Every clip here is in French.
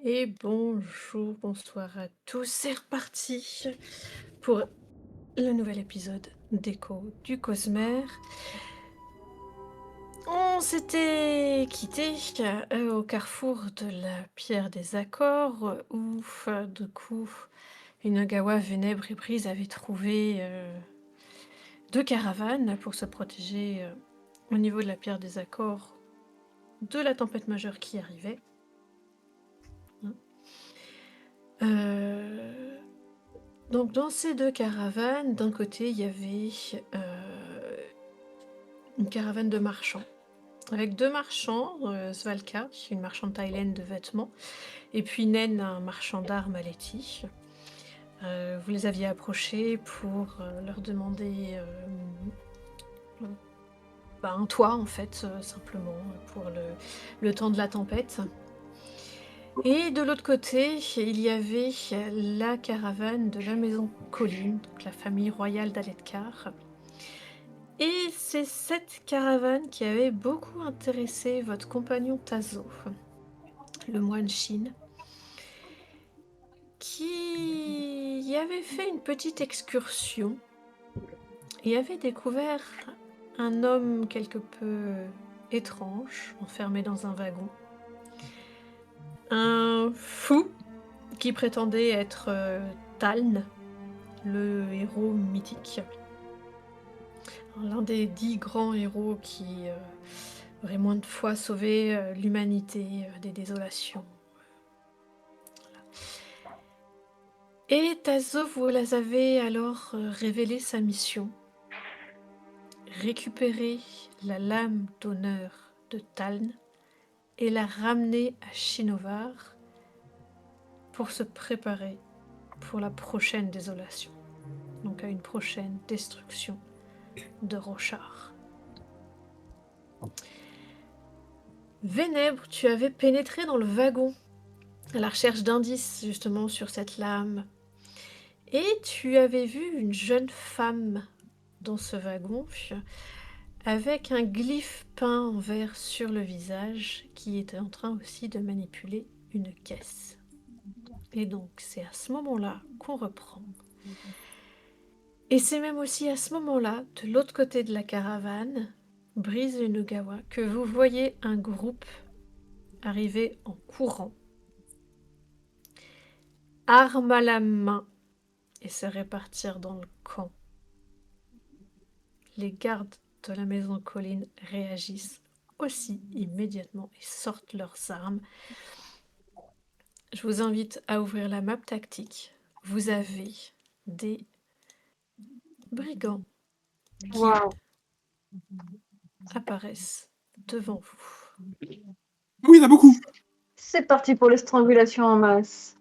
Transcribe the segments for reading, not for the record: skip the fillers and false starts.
Et bonjour, bonsoir à tous, c'est reparti pour le nouvel épisode d'Écho du Cosmère. On s'était quitté au carrefour de la Pierre des Accords où, du coup, Inagawa, Vénèbre et Brise avaient trouvé deux caravanes pour se protéger au niveau de la Pierre des Accords de la tempête majeure qui arrivait. Donc dans ces deux caravanes, d'un côté il y avait une caravane de marchands, avec deux marchands, Svalka, une marchande thaïlandaise de vêtements, et puis Nen, un marchand d'armes à Letty. Vous les aviez approchés pour leur demander un toit en fait, simplement, pour le temps de la tempête. Et de l'autre côté, il y avait la caravane de la maison Colline, donc la famille royale d'Aletkar. Et c'est cette caravane qui avait beaucoup intéressé votre compagnon Tazo, le moine Shin, qui y avait fait une petite excursion et avait découvert un homme quelque peu étrange, enfermé dans un wagon. Un fou qui prétendait être Taln, le héros mythique. L'un des 10 grands héros qui aurait moins de fois sauvé l'humanité des désolations. Et Tazo vous avez alors révélé sa mission. Récupérer la lame d'honneur de Taln et la ramener à Shinovar pour se préparer pour la prochaine désolation. Donc à une prochaine destruction de Roshar. Vénèbre, tu avais pénétré dans le wagon à la recherche d'indices justement sur cette lame. Et tu avais vu une jeune femme dans ce wagon avec un glyphe peint en vert sur le visage qui était en train aussi de manipuler une caisse. Et donc c'est à ce moment-là qu'on reprend. Et c'est même aussi à ce moment-là, de l'autre côté de la caravane, Brise et Nugawa, que vous voyez un groupe arriver en courant, armes à la main, et se répartir dans le camp. Les gardes de la maison Colline réagissent aussi immédiatement et sortent leurs armes. Je vous invite à ouvrir la map tactique. Vous avez des brigands qui apparaissent devant vous. Oui, il y en a beaucoup. C'est parti pour les strangulations en masse.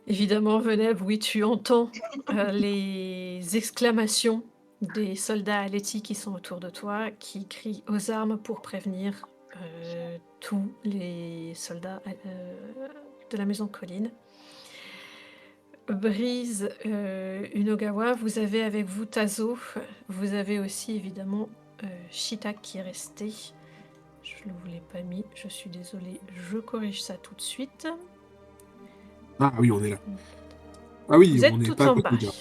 Évidemment, Vénèbre, oui, tu entends les exclamations des soldats Aletti qui sont autour de toi, qui crient aux armes pour prévenir tous les soldats de la maison Colline. Brise, Unogawa, vous avez avec vous Tazo, vous avez aussi évidemment Shitak qui est resté. Je ne vous l'ai pas mis, je suis désolée, je corrige ça tout de suite. Ah oui, on est là. Ah oui, Vous on êtes n'est tout pas à en côté bas. de là.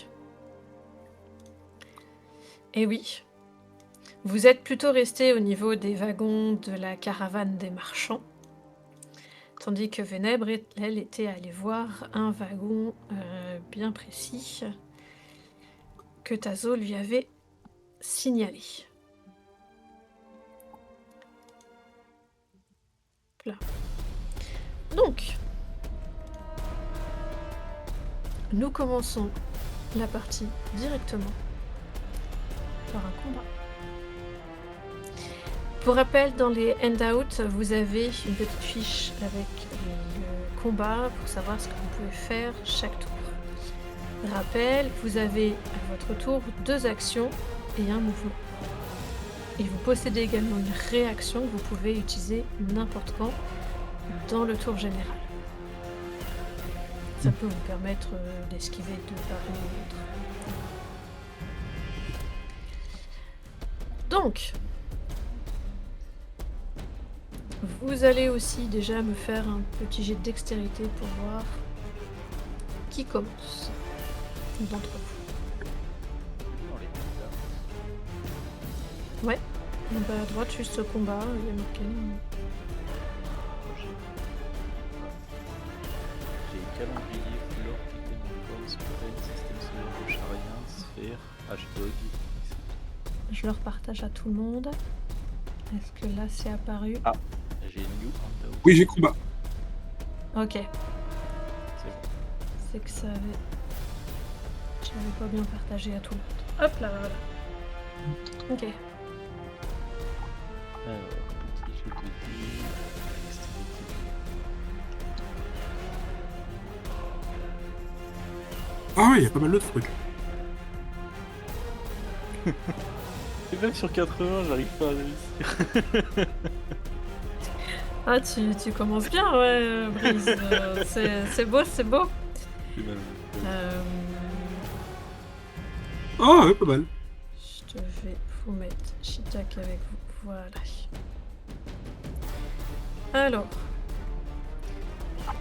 Et oui, vous êtes plutôt resté au niveau des wagons de la caravane des marchands, tandis que Vénèbre, elle, était allée voir un wagon bien précis que Tazo lui avait signalé. Là. Donc, nous commençons la partie directement par un combat. Pour rappel, dans les handouts, vous avez une petite fiche avec le combat pour savoir ce que vous pouvez faire chaque tour. Rappel, vous avez à votre tour 2 actions et un mouvement. Et vous possédez également une réaction que vous pouvez utiliser n'importe quand dans le tour général. Ça peut vous permettre d'esquiver de part et d'autre. Donc, Vous allez aussi déjà me faire un petit jet de dextérité pour voir qui commence d'entre vous. Dans les deux, là. Ouais. En bas à droite, juste combat, il y a marqué. J'ai calendrier, flore, Pokémon, Spirel, système solaire, Rocharien, sphère, H-Dog. Je le repartage à tout le monde. Est-ce que là c'est apparu? Ah, j'ai New Handout. Oui, j'ai combat. Ok, C'est bon. c'est que ça avait. J'avais pas bien partagé à tout le monde. Hop là, voilà. Ok. Alors, petit jeu de dés, dextérité. Ah ouais, il y a pas mal d'autres trucs. Et même sur 80, j'arrive pas à réussir. Ah, tu commences bien, ouais, Brise. C'est beau, c'est beau. Et même, Euh, Ah ouais, pas mal. je te vais vous mettre Shiitake avec vous. Voilà. Alors,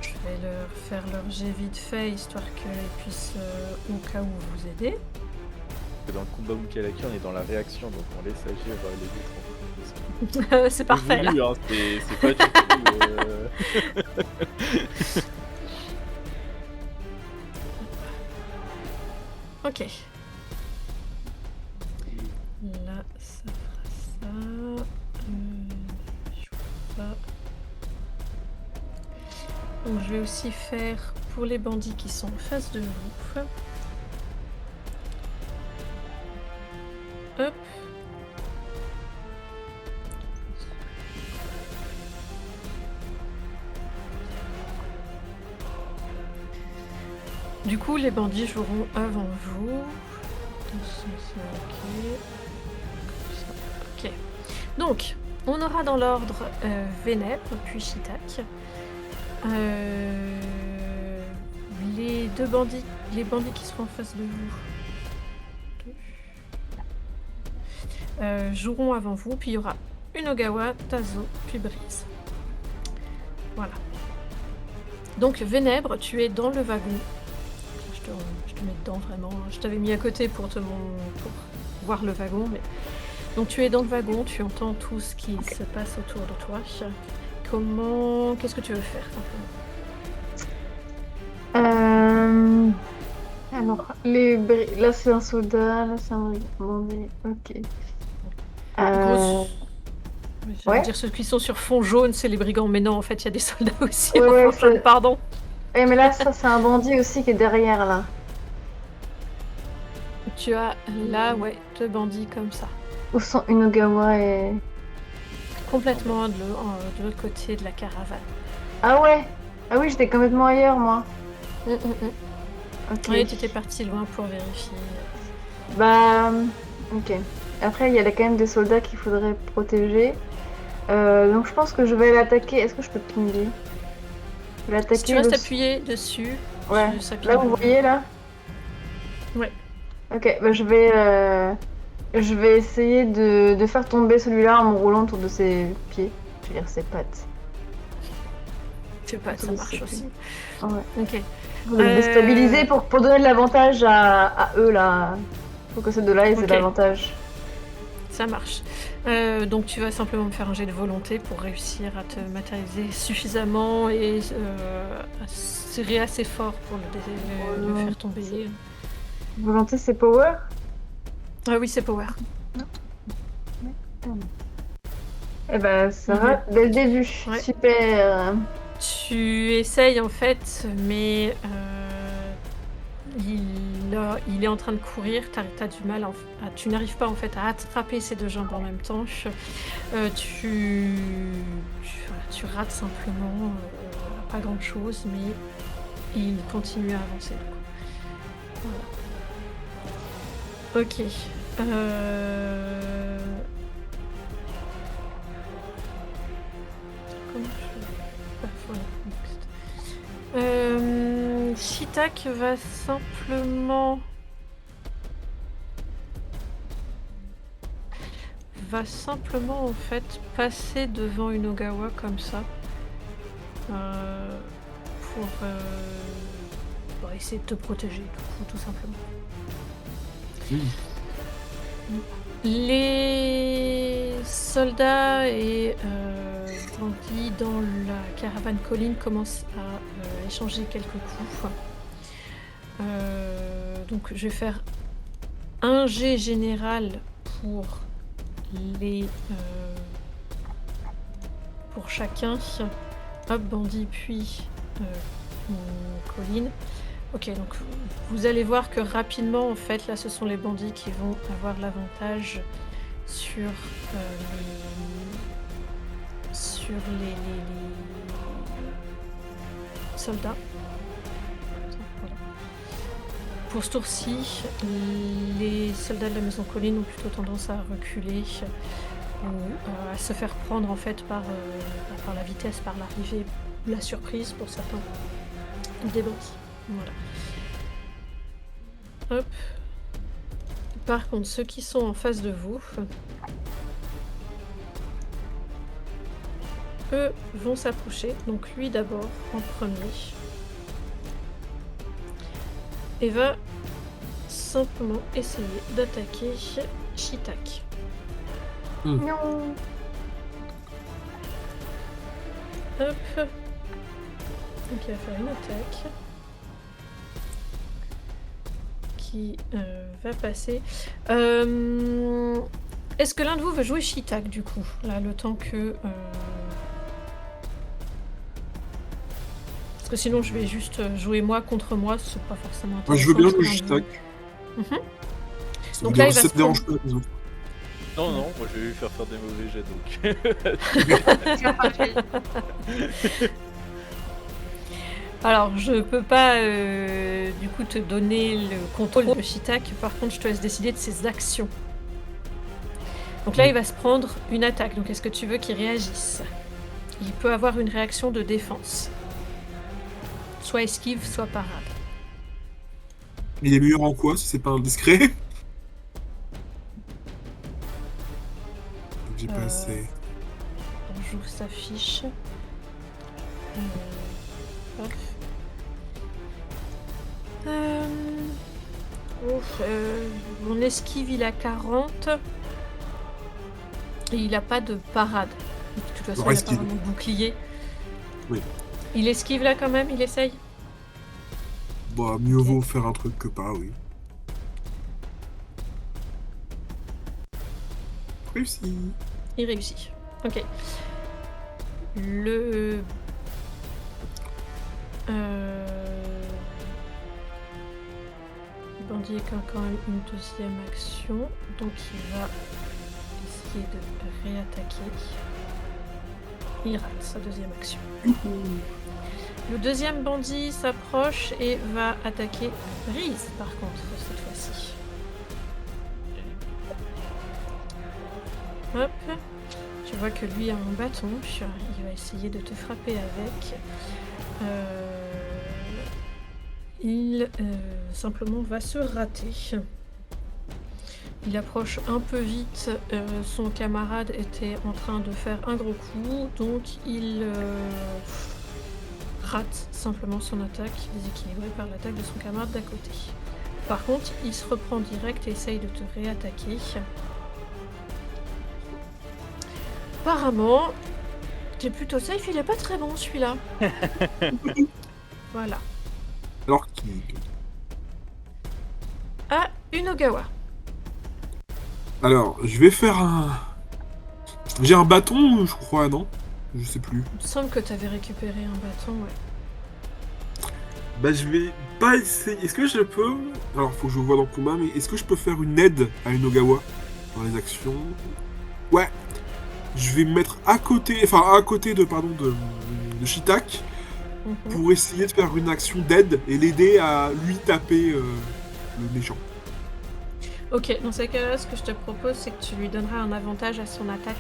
je vais leur faire leur jet vite fait, histoire qu'ils puissent, au cas où, vous aider. Dans le combat Mukhalaki, on est dans la réaction, donc on laisse agir les autres. C'est parfait, là. Voulu, hein, c'est pas du tout. Ok. Là, ça fera ça. Je vois pas. Donc, je vais aussi faire pour les bandits qui sont en face de vous. Hop. Du coup, les bandits joueront avant vous. Ok. Donc, on aura dans l'ordre Vénèbre, puis Shiitake. Les bandits qui seront en face de vous joueront avant vous, puis il y aura Unogawa, Tazo, puis Brise. Voilà. Donc, Vénèbre, tu es dans le wagon. Je te mets dedans vraiment. Je t'avais mis à côté pour voir le wagon. Mais... Donc tu es dans le wagon, tu entends tout ce qui se passe autour de toi. Qu'est-ce que tu veux faire simplement? Alors, là c'est un soldat, là c'est un bandit. Ok. J'allais Ouais. dire ceux qui sont sur fond jaune, c'est les brigands, mais non, en fait, il y a des soldats aussi Ouais, en fond jaune, pardon. Mais là, ça c'est un bandit aussi qui est derrière là. Tu as là, ouais, deux bandits comme ça. Où sont Unogawa et. Complètement de l'autre côté de la caravane. Ah ouais. Ah oui, j'étais complètement ailleurs moi. Ok. Oui, tu étais parti loin pour vérifier. Bah. Ok. Après, il y a quand même des soldats qu'il faudrait protéger. Donc je pense que je vais l'attaquer. Est-ce que je peux pinguer? Je vais l'attaquer. Si tu restes appuyé dessus, Ouais. ça Là, vous voyez là? Ouais. Ok, bah je vais essayer de faire tomber celui-là en me roulant autour de ses pieds. Je veux dire ses pattes. Je sais pas, ça marche aussi. Ouais. Ok. Pour les déstabiliser pour donner de l'avantage à eux là. Faut que ces deux-là aient de l'avantage. Ça marche. Donc tu vas simplement me faire un jet de volonté pour réussir à te matérialiser suffisamment et à serrer assez fort pour le faire tomber. Volonté, c'est power? Ah oui, c'est power. Eh ben, ça va dès le début. Ouais. Super. Tu essayes en fait, mais il est en train de courir. T'as du mal. Tu n'arrives pas en fait à attraper ses deux jambes en même temps. Tu rates simplement pas grand chose, mais il continue à avancer. Voilà. Ok. Comment je... Shiitake va simplement va simplement en fait passer devant Unogawa comme ça. Pour essayer de te protéger, tout simplement. Les soldats et bandits dans la caravane colline commencent à échanger quelques coups. Donc je vais faire un jet général pour pour chacun. Hop, bandit puis colline. Ok, donc vous allez voir que rapidement, en fait, là, ce sont les bandits qui vont avoir l'avantage sur les soldats. Voilà. Pour ce tour-ci, les soldats de la maison colline ont plutôt tendance à reculer ou à se faire prendre en fait par la vitesse, par l'arrivée, la surprise pour certains des bandits. Voilà. Hop. Par contre, ceux qui sont en face de vous, eux vont s'approcher. Donc lui d'abord, en premier. Et va simplement essayer d'attaquer Shitak. Non. Hop. Donc il va faire une attaque. Qui va passer. Est-ce que l'un de vous veut jouer Shitak du coup? Là, le temps que... Parce que sinon je vais juste jouer moi contre moi, c'est pas forcément intéressant. Moi, je veux bien jouer Shitak. Donc là, il va ça se te dérange pas, les autres. Non, moi je vais lui faire des mauvais jets donc. Alors, je peux pas du coup te donner le contrôle de Shitak, par contre je te laisse décider de ses actions. Donc là, il va se prendre une attaque, donc est-ce que tu veux qu'il réagisse? Il peut avoir une réaction de défense. Soit esquive, soit parade. Il est meilleur en quoi, si c'est pas indiscret? J'ai pas assez. J'ouvre sa fiche. Hop. Mon esquive il a 40 et il a pas de parade. De toute façon, il a pas vraiment de bouclier. Oui. Il esquive là quand même, il essaye. Bah, mieux vaut faire un truc que pas, oui. Réussi. Il réussit. Ok. Le bandit a quand même une deuxième action, donc il va essayer de réattaquer. Il rate sa deuxième action. Le deuxième bandit s'approche et va attaquer Riz par contre cette fois-ci. Hop. Tu vois que lui a un bâton, il va essayer de te frapper avec. Il simplement va se rater. Il approche un peu vite, son camarade était en train de faire un gros coup, donc il rate simplement son attaque, déséquilibré par l'attaque de son camarade d'à côté. Par contre, il se reprend direct et essaye de te réattaquer. Apparemment, t'es plutôt safe, il est pas très bon celui-là. Voilà. Alors qui... Ah, Unogawa. Alors, je vais faire un... J'ai un bâton, je crois, non? Je sais plus. Il me semble que t'avais récupéré un bâton, ouais. Bah, je vais pas essayer... Est-ce que je peux... Alors, faut que je vois dans le combat, mais est-ce que je peux faire une aide à Unogawa dans les actions? Ouais. Je vais me mettre à côté de Shitak pour essayer de faire une action d'aide et l'aider à lui taper le méchant. Ok, dans ces cas-là, ce que je te propose, c'est que tu lui donneras un avantage à son attaque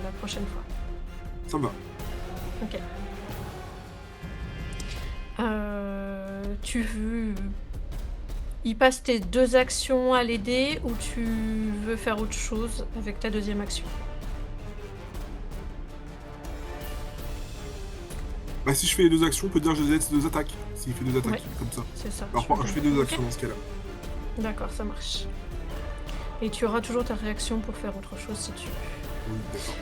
la prochaine fois. Ça me va. Ok. il passe tes 2 actions à l'aider ou tu veux faire autre chose avec ta deuxième action? Bah, si je fais les 2 actions, on peut dire que je aide ses 2 attaques. S'il fait 2 attaques, Ouais. comme ça. C'est ça. Alors, je fais 2 Ok. actions dans ce cas-là. D'accord, ça marche. Et tu auras toujours ta réaction pour faire autre chose si tu veux. Oui, d'accord.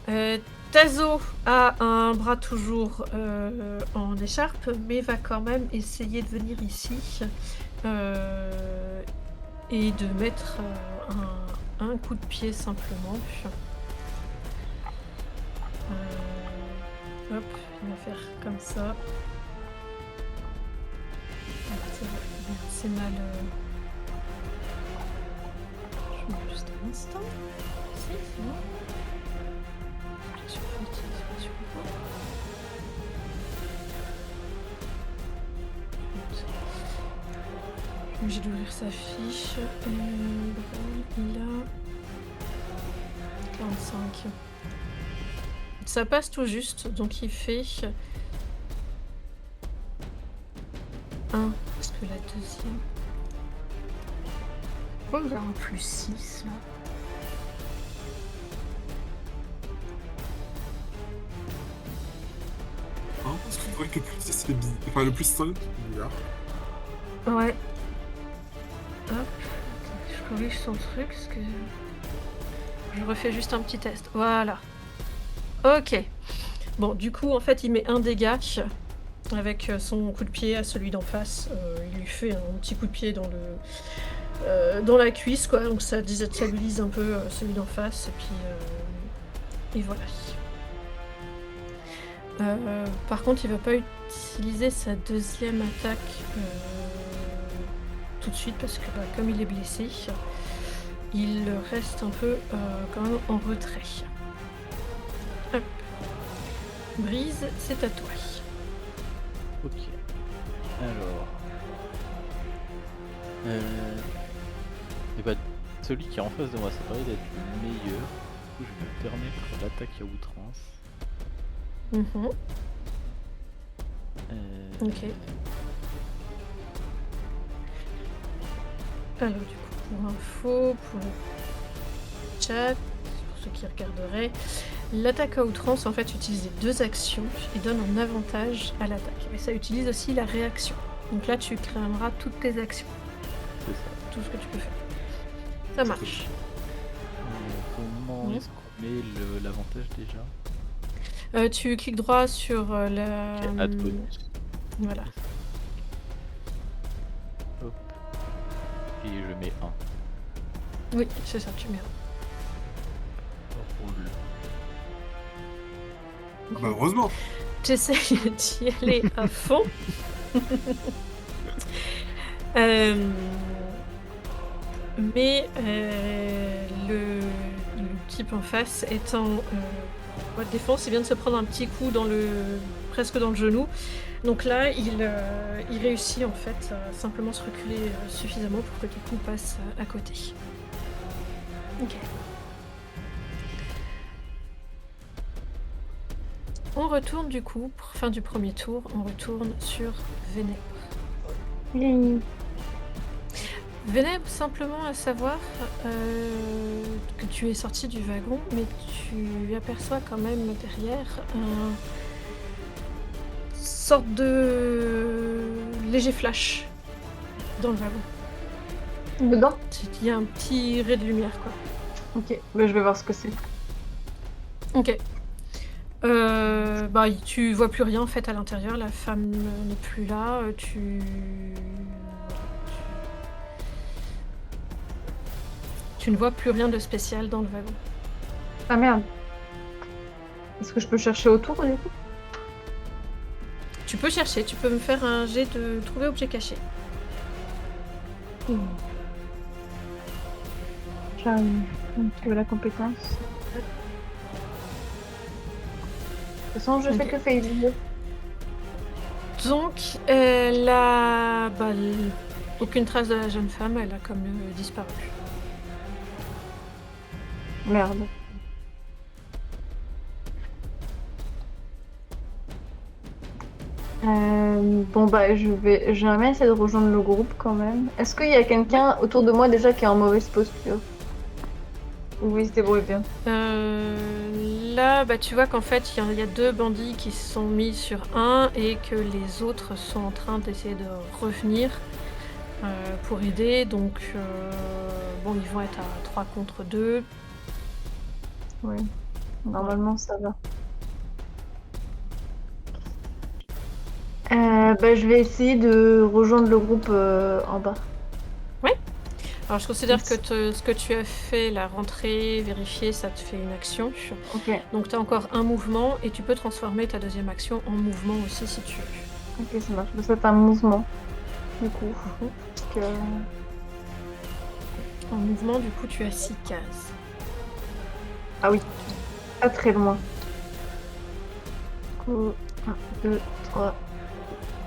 Ouais. Ok. Tazo a un bras toujours en écharpe, mais va quand même essayer de venir ici et de mettre un coup de pied simplement. Hop, il va faire comme ça. Ah, c'est mal. Je mets juste un instant. Si, c'est bon. Je suis obligée d'ouvrir sa fiche. Il a 45. Ça passe tout juste, donc il fait 1, parce que la deuxième... Pourquoi il a un plus 6 là? Hein, parce que je crois que le plus 6 c'est bizarre. Enfin, le plus 5 c'est bizarre. Ouais. Hop. Je corrige son truc parce que... Je refais juste un petit test. Voilà. Ok. Bon, du coup, en fait, il met un dégât avec son coup de pied à celui d'en face. Il lui fait un petit coup de pied dans la cuisse, quoi. Donc ça déstabilise un peu celui d'en face. Et puis... et voilà. Par contre, il va pas utiliser sa deuxième attaque tout de suite parce que comme il est blessé, il reste un peu quand même en retrait. Hop. Brise, c'est à toi. Ok. Alors. Et bah, celui qui est en face de moi, ça paraît d'être le meilleur. Du coup, je vais me permettre l'attaque à outrance. Mhm. Ok. Alors du coup, pour info, pour le chat, pour ceux qui regarderaient, l'attaque à outrance en fait utilise les 2 actions et donne un avantage à l'attaque. Et ça utilise aussi la réaction. Donc là tu créeras toutes tes actions, C'est ça. tout ce que tu peux faire. Ça marche. Comment est-ce qu'on met l'avantage déjà? Tu cliques droit sur la... Ok, add bonus. Voilà. Hop. Et je mets 1. Oui, c'est ça, tu mets Roule. Bah, heureusement. J'essaye d'y aller à fond. Mais le type en face étant de défense, il vient de se prendre un petit coup presque dans le genou. Donc là, il réussit en fait à simplement se reculer suffisamment pour que tes coups passent à côté. Ok. On retourne du coup, pour fin du premier tour, on retourne sur Vénèbre. Oui. Vénèbre, simplement à savoir que tu es sorti du wagon, mais tu aperçois quand même derrière un sorte de léger flash dans le wagon. Dedans? Il y a un petit ray de lumière, quoi. Ok, bah, je vais voir ce que c'est. Ok. Tu vois plus rien en fait à l'intérieur, la femme n'est plus là, tu ne vois plus rien de spécial dans le wagon. Ah merde. Est-ce que je peux chercher autour du coup? Tu peux chercher, tu peux me faire un jet de trouver objet caché. J'arrive. Tu veux la compétence? De toute façon, je fais Ok. que faillir. Donc, aucune trace de la jeune femme, elle a comme disparu. Merde. Bon bah j'aimerais bien essayer de rejoindre le groupe quand même. Est-ce qu'il y a quelqu'un autour de moi déjà qui est en mauvaise posture? Ou il se débrouille bien? Là, bah, tu vois qu'en fait, il y a 2 bandits qui se sont mis sur un et que les autres sont en train d'essayer de revenir pour aider. Donc, bon, ils vont être à 3 contre 2. Oui, normalement ça va. Bah, je vais essayer de rejoindre le groupe en bas. Alors, je considère Merci. que ce que tu as fait, la rentrée, vérifier, ça te fait une action. Ok, Donc, tu as encore un mouvement et tu peux transformer ta deuxième action en mouvement aussi si tu veux. ok, ça marche. Bah, c'est un mouvement, du coup. Mhm. Parce que... En mouvement, du coup, tu as 6 cases. Ah oui, pas très loin. Du coup, 1, 2, 3,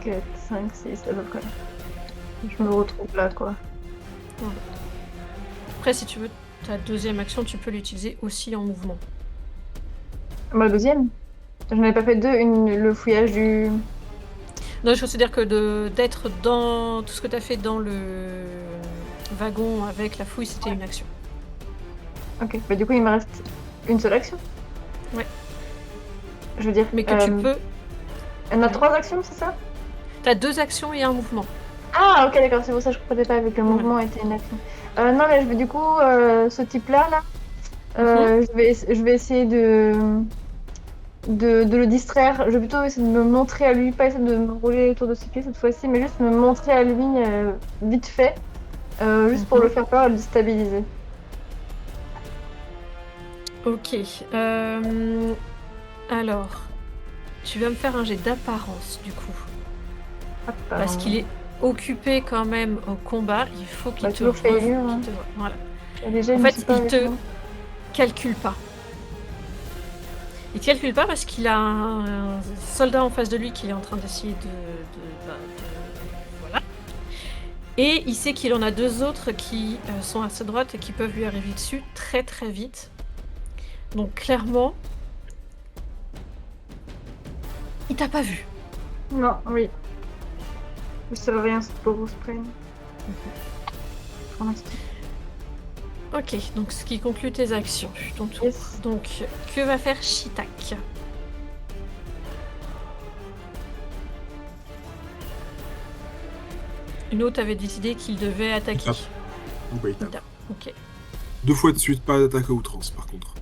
4, 5, 6 à peu près. Je me retrouve là, quoi. Après, si tu veux, ta deuxième action, tu peux l'utiliser aussi en mouvement. Bah, deuxième. J'en ai pas fait deux, le fouillage du... Non, je considère que d'être dans tout ce que tu as fait dans le wagon avec la fouille, c'était une action. Ok, bah du coup il me reste une seule action. Ouais. Je veux dire... Mais que tu peux... On a Oui. 3 actions, c'est ça? Tu as 2 actions et un mouvement. Ah ok, d'accord, c'est pour ça que je comprenais pas avec le Ouais. mouvement était une action. Non mais je vais du coup, ce type-là, je vais essayer de le distraire. Je vais plutôt essayer de me montrer à lui, pas essayer de me rouler autour de ses pieds cette fois-ci, mais juste me montrer à lui vite fait, juste pour le faire peur et le déstabiliser. Ok. Alors, tu vas me faire un jet d'apparence, du coup. Hop, Parce qu'il est occupé quand même au combat, il faut qu'il Bah, te toujours failure, qu'il hein. te voie. Voilà. Déjà, En il me fait, suit pas il avec te moi. calcule pas. Il te calcule pas parce qu'il a un soldat en face de lui qui est en train d'essayer voilà. Et il sait qu'il en a 2 autres qui sont à sa droite et qui peuvent lui arriver dessus très très vite. Donc clairement, il t'a pas vu. Non, oui. Ça veut rien, c'est pour spray. Pour l'instant. Ok, donc ce qui conclut tes actions, ton tour. Yes. Donc, que va faire Shitak? Une autre avait décidé qu'il devait attaquer. tape. Donc, bah, il tape. Ok. 2 fois de suite, pas d'attaque à outrance par contre.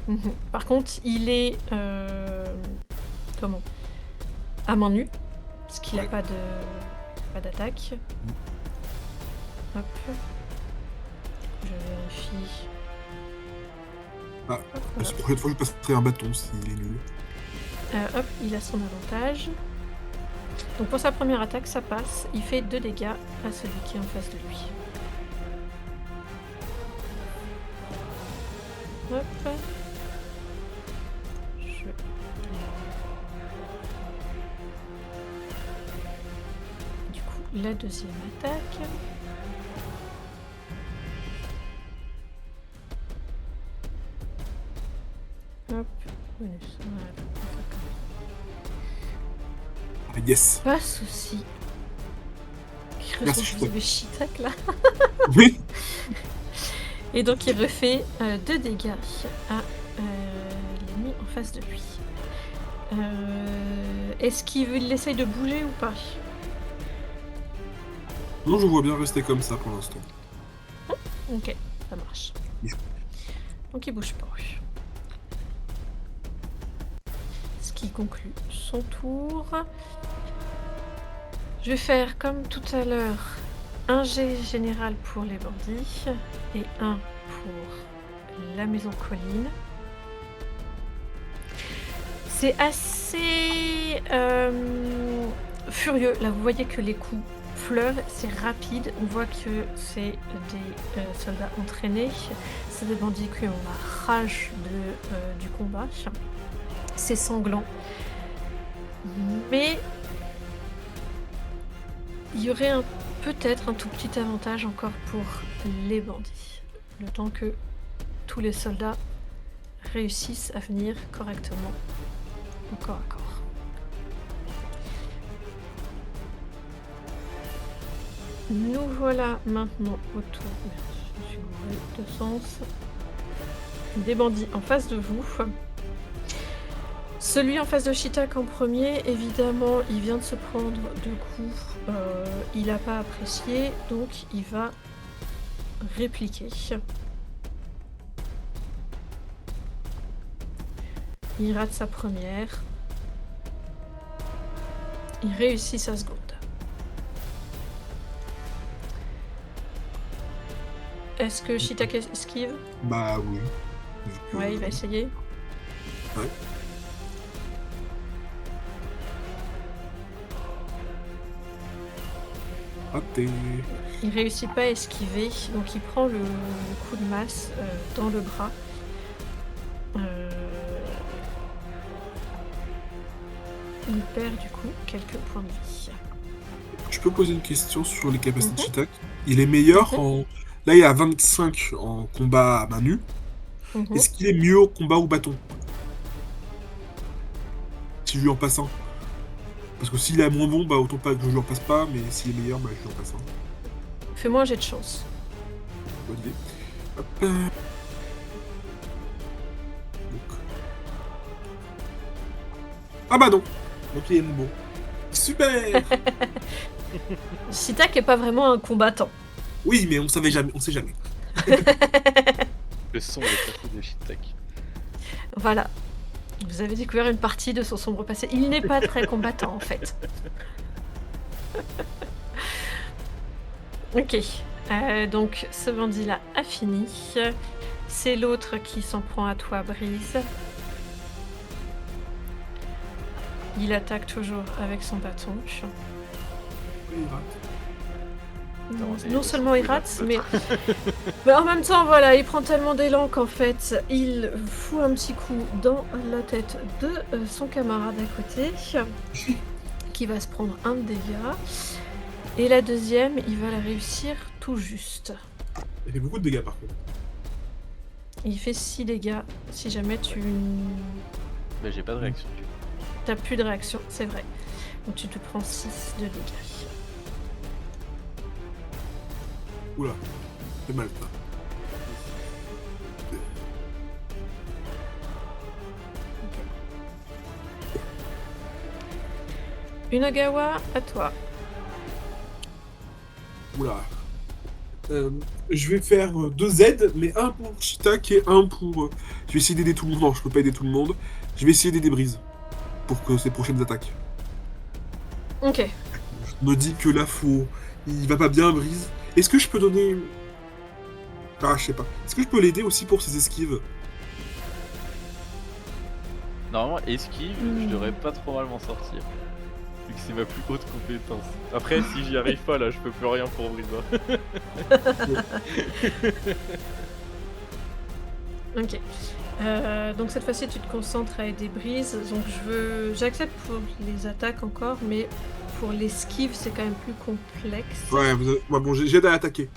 Mhm. Par contre, il est comment? À main nue, parce qu'il n'a Ouais. pas d'attaque. Hop. Je vérifie. Ah, Hop, La voilà. prochaine fois, je passerai un bâton s'il est nul. Hop, il a son avantage. Donc pour sa première attaque, ça passe. Il fait 2 dégâts à celui qui est en face de lui. Hop. Du coup, la deuxième attaque. Hop. Bonus. Voilà. Ah, yes. Pas de soucis. Merci, Je vous avais Shitak là. Oui. Et donc il refait 2 dégâts à l'ennemi en face de lui. Est-ce qu'il essaye de bouger ou pas? Non, je vois bien rester comme ça pour l'instant. Ok, ça marche. Donc il bouge pas. Ce qui conclut son tour. Je vais faire comme tout à l'heure un jet général pour les bandits et un pour la maison colline. C'est assez furieux. Là, vous voyez que les coups pleuvent, c'est rapide. On voit que c'est des soldats entraînés. C'est des bandits qui ont la rage du combat. C'est sanglant. Mais il y aurait peut-être un tout petit avantage encore pour les bandits. Le temps que tous les soldats réussissent à venir correctement au corps à corps. Nous voilà maintenant autour. Merde, je me suis gourée de sens. Des bandits en face de vous. Celui en face de Shitak en premier, évidemment, il vient de se prendre 2 coups. Il n'a pas apprécié, donc il va répliquer. Il rate sa première. Il réussit sa seconde. Est-ce que Shitak esquive? Bah oui. Vu que- Ouais, il va essayer. Ouais. Raté. Il réussit pas à esquiver, donc il prend le coup de masse dans le bras. Il perd du coup quelques points de vie. Je peux poser une question sur les capacités de Shitak. Il est meilleur en... Là, il est à 25 en combat à main nue. Mhm. Est-ce qu'il est mieux au combat au bâton? Si je lui en passe un. Parce que s'il est moins bon, bah autant pas que je lui en passe pas, mais s'il est meilleur, bah je lui en passe un. Fais-moi un jet de chance. Bonne idée. Hop. Donc. Ah bah non. Donc il est bon. Super. Shitak est pas vraiment un combattant. Oui, mais on savait jamais, on sait jamais. Le son est passé de Shitak. Voilà. Vous avez découvert une partie de son sombre passé. Il n'est pas très combattant en fait. Ok. Donc ce bandit-là a fini. C'est l'autre qui s'en prend à toi, Brise. Il attaque toujours avec son bâton. Il rate. Non seulement il rate, mais en même temps, voilà, il prend tellement d'élan qu'en fait, il fout un petit coup dans la tête de son camarade à côté, qui va se prendre un de dégâts. Et la deuxième, il va la réussir tout juste. Il fait beaucoup de dégâts par contre. Il fait 6 dégâts, si jamais tu Mais j'ai pas de réaction du coup. n'as plus de réaction, c'est vrai. Donc tu te prends 6 de dégâts. Oula, c'est mal ça. Unagawa, à toi. Oula. Je vais faire 2 aides, mais un pour Shitak et un pour... Je vais essayer d'aider tout le monde. Non, je peux pas aider tout le monde. Je vais essayer d'aider Brise. Pour que ses prochaines attaques. Ok. Je me dis que là, faut... Il va pas bien, Brise. Est-ce que je peux donner... Ah, je sais pas. Est-ce que je peux l'aider aussi pour ses esquives? Normalement, esquive, je devrais pas trop mal m'en sortir. Vu que c'est ma plus haute compétence. Après, si j'y arrive pas, là, je peux plus rien pour Brisa. Ok. Donc cette fois-ci, tu te concentres à aider Brise. Donc j'accepte pour les attaques encore, mais pour l'esquive, c'est quand même plus complexe. Ouais, bon, j'aide à attaquer.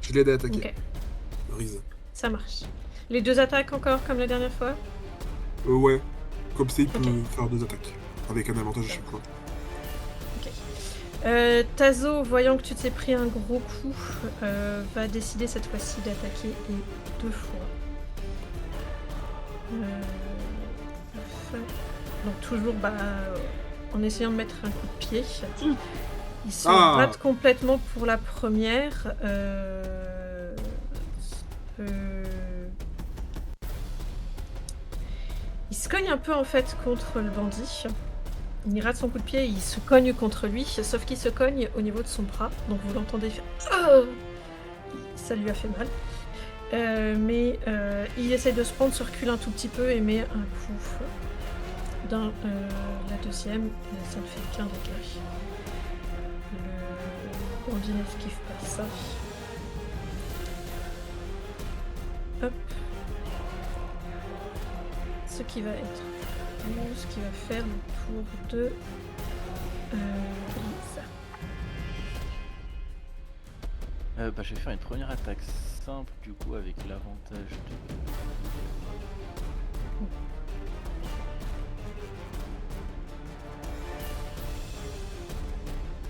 Je l'aide à attaquer. Ok, Brise. ça marche. Les 2 attaques encore, comme la dernière fois? Ouais. Comme ça, il peut Ok. faire 2 attaques. Avec un avantage à chaque fois. Tazo, voyant que tu t'es pris un gros coup, va décider cette fois-ci d'attaquer et 2 fois. Donc toujours en essayant de mettre un coup de pied. Il se rate complètement pour la première. Il se cogne un peu en fait contre le bandit. Il rate son coup de pied, il se cogne contre lui, sauf qu'il se cogne au niveau de son bras. Donc vous l'entendez faire... Ça lui a fait mal. Mais il essaie de se prendre, se recule un tout petit peu et met un coup dans la deuxième. Et ça ne fait qu'un dégât. Le bandit n'esquive pas ça. Hop. Ce qui va être 12, qui va faire le tour de Brise. Je vais faire une première attaque simple du coup avec l'avantage de...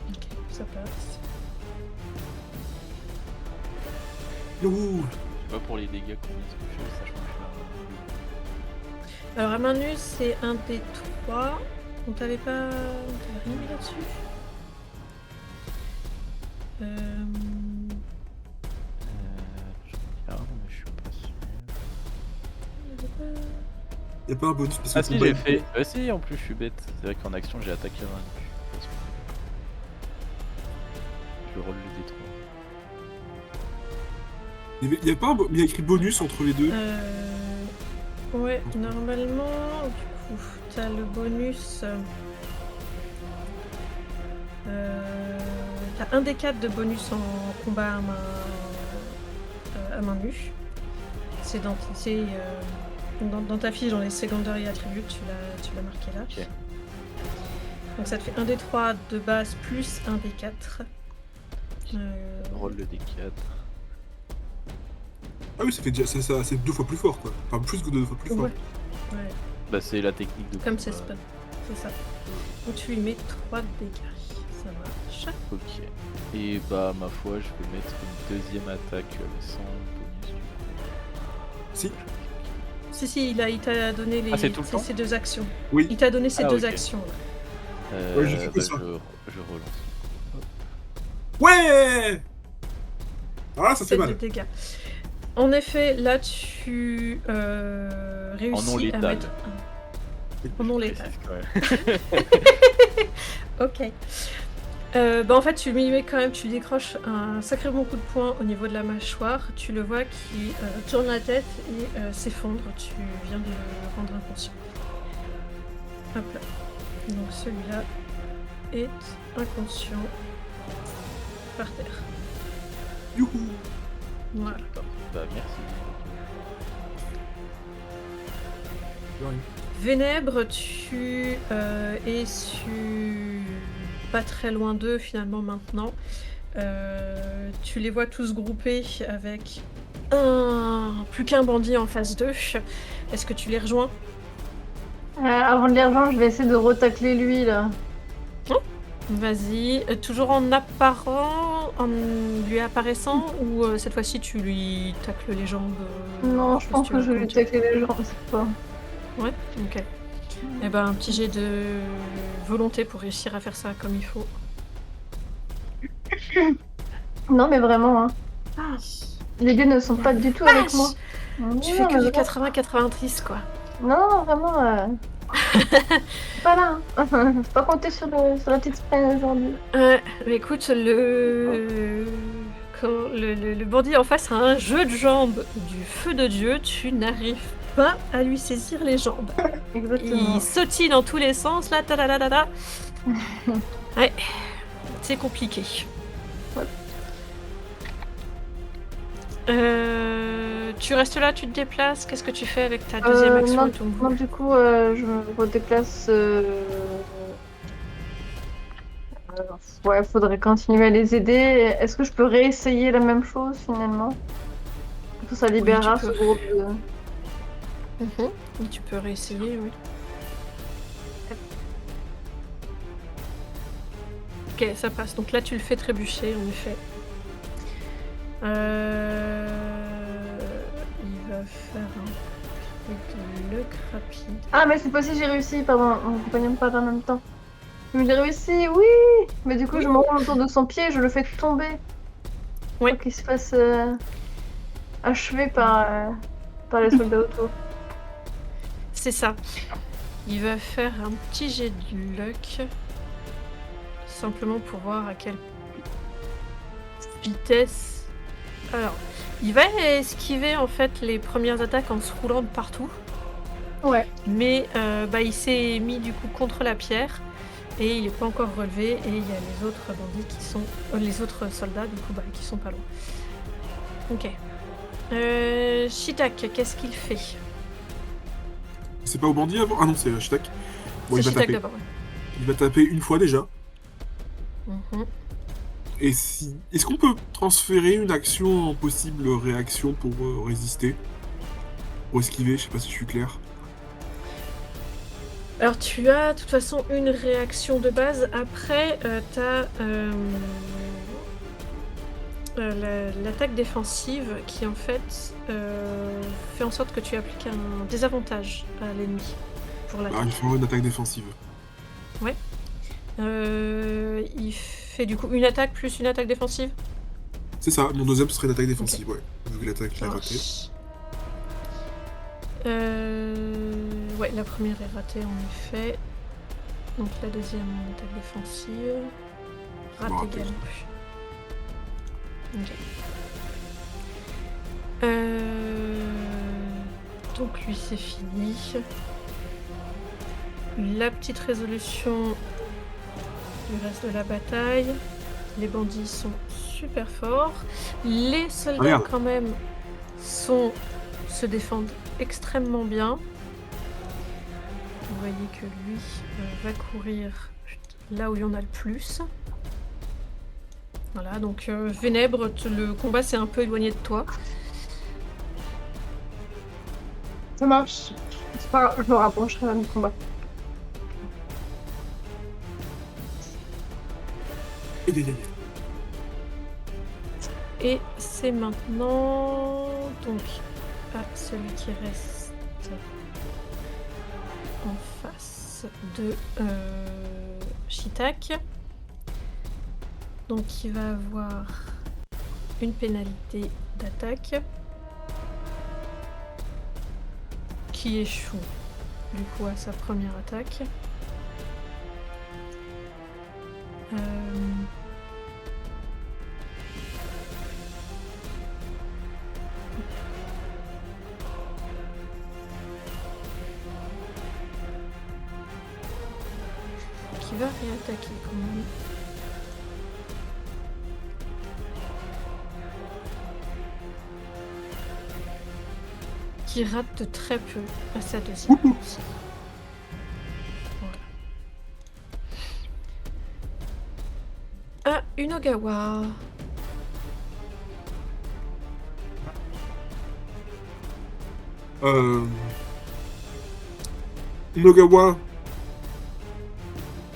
Ok, ça passe. Youhou. Je sais pas pour les dégâts combien est-ce que je fais, sachant que je suis Alors à main nue, c'est un des 3. On t'avait pas... On t'avait rien mis là-dessus je regarde, mais je suis pas sûr. Y'a pas un bonus parce que Ah si, combat j'ai est- fait. Si, en plus, je suis bête. C'est vrai qu'en action, j'ai attaqué à main nue. Je roll le D3. Il y a pas un il y a écrit bonus entre les deux. Ouais, normalement, du coup, t'as le bonus. T'as un des 4 de bonus en combat à main nue. C'est dans ta fiche, dans les secondary attributes, tu l'as marqué là. Ok. Donc ça te fait un des 3 de base plus un des 4. Roll le D4. Ah oui, ça fait déjà ça, c'est 2 fois plus fort quoi. Enfin plus que 2 fois plus fort. Ouais. Ouais. Bah, c'est la technique de Comme combat. c'est spell. C'est ça. Donc tu lui mets 3 de dégâts. Ça marche. Ok. Et bah, ma foi, je vais mettre une deuxième attaque sans bonus du coup. Si. Si, il t'a donné Ah, c'est tout le temps ces 2 actions. Oui. Il t'a donné ces Ah, 2 ok. actions. Là. Ouais, je fais que bah, ça. je relance. Ouais. Ah ça fait 7 de mal. dégâts. En effet, là tu réussis non à létal. mettre en non létal. Précise quand même. Ok. En fait, tu lui mets quand même, tu lui décroches un sacré bon coup de poing au niveau de la mâchoire. Tu le vois qui tourne la tête et s'effondre. Tu viens de le rendre inconscient. Hop là. Donc celui-là est inconscient par terre. Youhou. Voilà. Bah, merci. De rien. Vénèbre, tu es pas très loin d'eux finalement maintenant. Tu les vois tous groupés avec plus qu'un bandit en face d'eux. Est-ce que tu les rejoins? Avant de les rejoindre, je vais essayer de retacler lui là. Vas-y. Toujours en lui apparaissant ou cette fois-ci tu lui tacles les jambes Non, je sais pense tu que vas je vais lui comment tu- tacler les jambes, c'est pas. Ouais, ok. Eh ben un petit jet de volonté pour réussir à faire ça comme il faut. Non, mais vraiment, hein. Ah, Les gars ne sont pas du tout avec vache. moi. Non, Tu fais que mais du vraiment. 80-90 quoi. Non, vraiment. C'est pas là. Hein. Faut pas compter sur la petite sprain aujourd'hui. Mais écoute, le bandit en face a un jeu de jambes du feu de Dieu. Tu n'arrives pas à lui saisir les jambes. Exactement. Il sautille dans tous les sens, là, ta. Ouais, c'est compliqué. Ouais. Tu restes là, tu te déplaces. Qu'est-ce que tu fais avec ta deuxième action non, et ton non, move? du coup, je me redéplace. Ouais, faudrait continuer à les aider. Est-ce que je peux réessayer la même chose finalement? Du coup, ça libérera tu ce peux. groupe de. Oui, tu peux réessayer, oui. Ok, ça passe. Donc là, tu le fais trébucher, en effet. Il va faire un truc de luck rapide. Ah, mais c'est possible, j'ai réussi, pardon, mon compagnon me parle en même temps. Mais j'ai réussi, oui! Mais du coup, je me rends autour de son pied et je le fais tomber. Ouais. Pour qu'il se fasse achever par les soldats autour. C'est ça. Il va faire un petit jet de luck. Simplement pour voir à quelle vitesse. Alors, il va esquiver en fait les premières attaques en se roulant de partout. Ouais. Mais il s'est mis du coup contre la pierre et il n'est pas encore relevé et il y a les autres bandits qui sont... les autres soldats du coup qui sont pas loin. Ok. Shitak, qu'est-ce qu'il fait? C'est pas au bandit avant? Ah non, c'est Shitak. Bon, C'est il va Shitak taper. d'abord. Ouais. Il va taper une fois déjà. Mhm. Et si... Est-ce qu'on peut transférer une action en possible réaction pour résister? Pour esquiver, je sais pas si je suis clair. Alors tu as de toute façon une réaction de base. Après, t'as l'attaque défensive qui en fait fait en sorte que tu appliques un désavantage à l'ennemi pour Ah, l'attaque. il faut une attaque défensive. Il fait du coup une attaque plus une attaque défensive. C'est ça, mon deuxième serait une attaque défensive, ouais. Vu que l'attaque Ça l'a ratée. marche. Ouais, la première est ratée en effet. Donc la deuxième en attaque défensive. Bon, Rate raté. également. Ok. Donc lui c'est fini. La petite résolution du reste de la bataille. Les bandits sont super forts. Les soldats Regarde. quand même se défendent extrêmement bien. Vous voyez que lui va courir là où il y en a le plus. Voilà, donc Vénèbre, le combat s'est un peu éloigné de toi. Ça marche. C'est pas grave, je me rapprocherai du combat. Et c'est maintenant donc à celui qui reste en face de Shitak. Donc il va avoir une pénalité d'attaque qui échoue du coup à sa première attaque. Qui va réattaquer quand même. Qui rate de très peu à sa deuxième aussi. Voilà. Ah, Unogawa. Nogawa,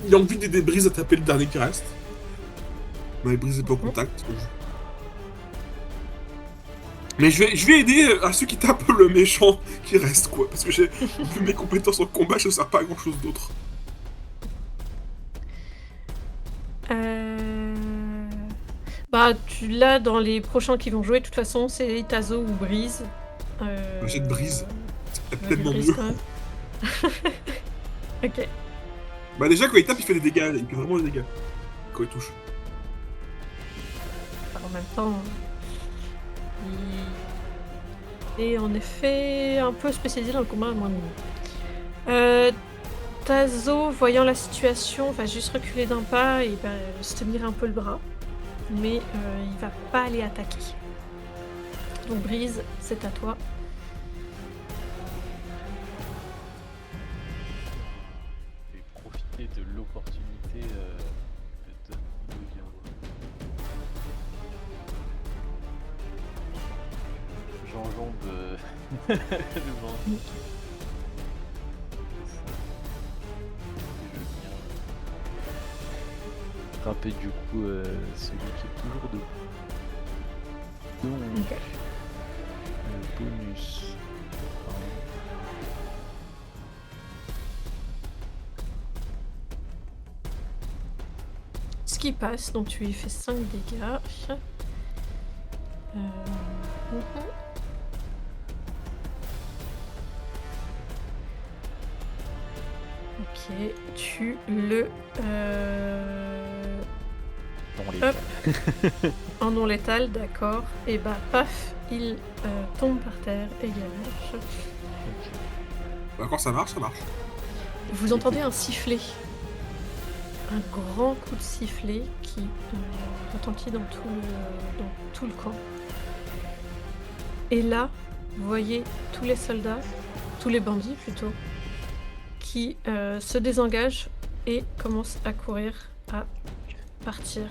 il a envie d'aider Brise à taper le dernier qui reste. Mais Brise n'est pas au contact. Mais je vais aider à ceux qui tapent le méchant qui reste, quoi. Parce que j'ai vu mes compétences en combat, je ne sers pas à grand chose d'autre. Bah, tu l'as dans les prochains qui vont jouer, de toute façon, c'est Tazo ou Brise. J'ai de Brise. C'est Ouais, tellement Brise, mieux. quand même. Ok. Bah, déjà, quand il tape, il fait des dégâts. Il fait vraiment des dégâts. Quand il touche. Enfin, en même temps, il est en effet un peu spécialisé dans le combat à moins de Tazo, voyant la situation, va juste reculer d'un pas et va se tenir un peu le bras. Mais il va pas aller attaquer. Donc Brise, c'est à toi. Je vais profiter de l'opportunité de Unogawa. J'enjambe devant. Frapper du coup celui qui est toujours debout. Donc, Ok. bonus. Ce qui passe, donc tu lui fais 5 dégâts. Ok, tu le Dans les hop en non létal, d'accord. Et bah paf, il tombe par terre également. Bah, quand ça marche, ça marche. Vous entendez un sifflet, un grand coup de sifflet qui retentit dans tout le camp. Et là, vous voyez tous les soldats, tous les bandits plutôt, qui se désengagent et commencent à courir, à partir.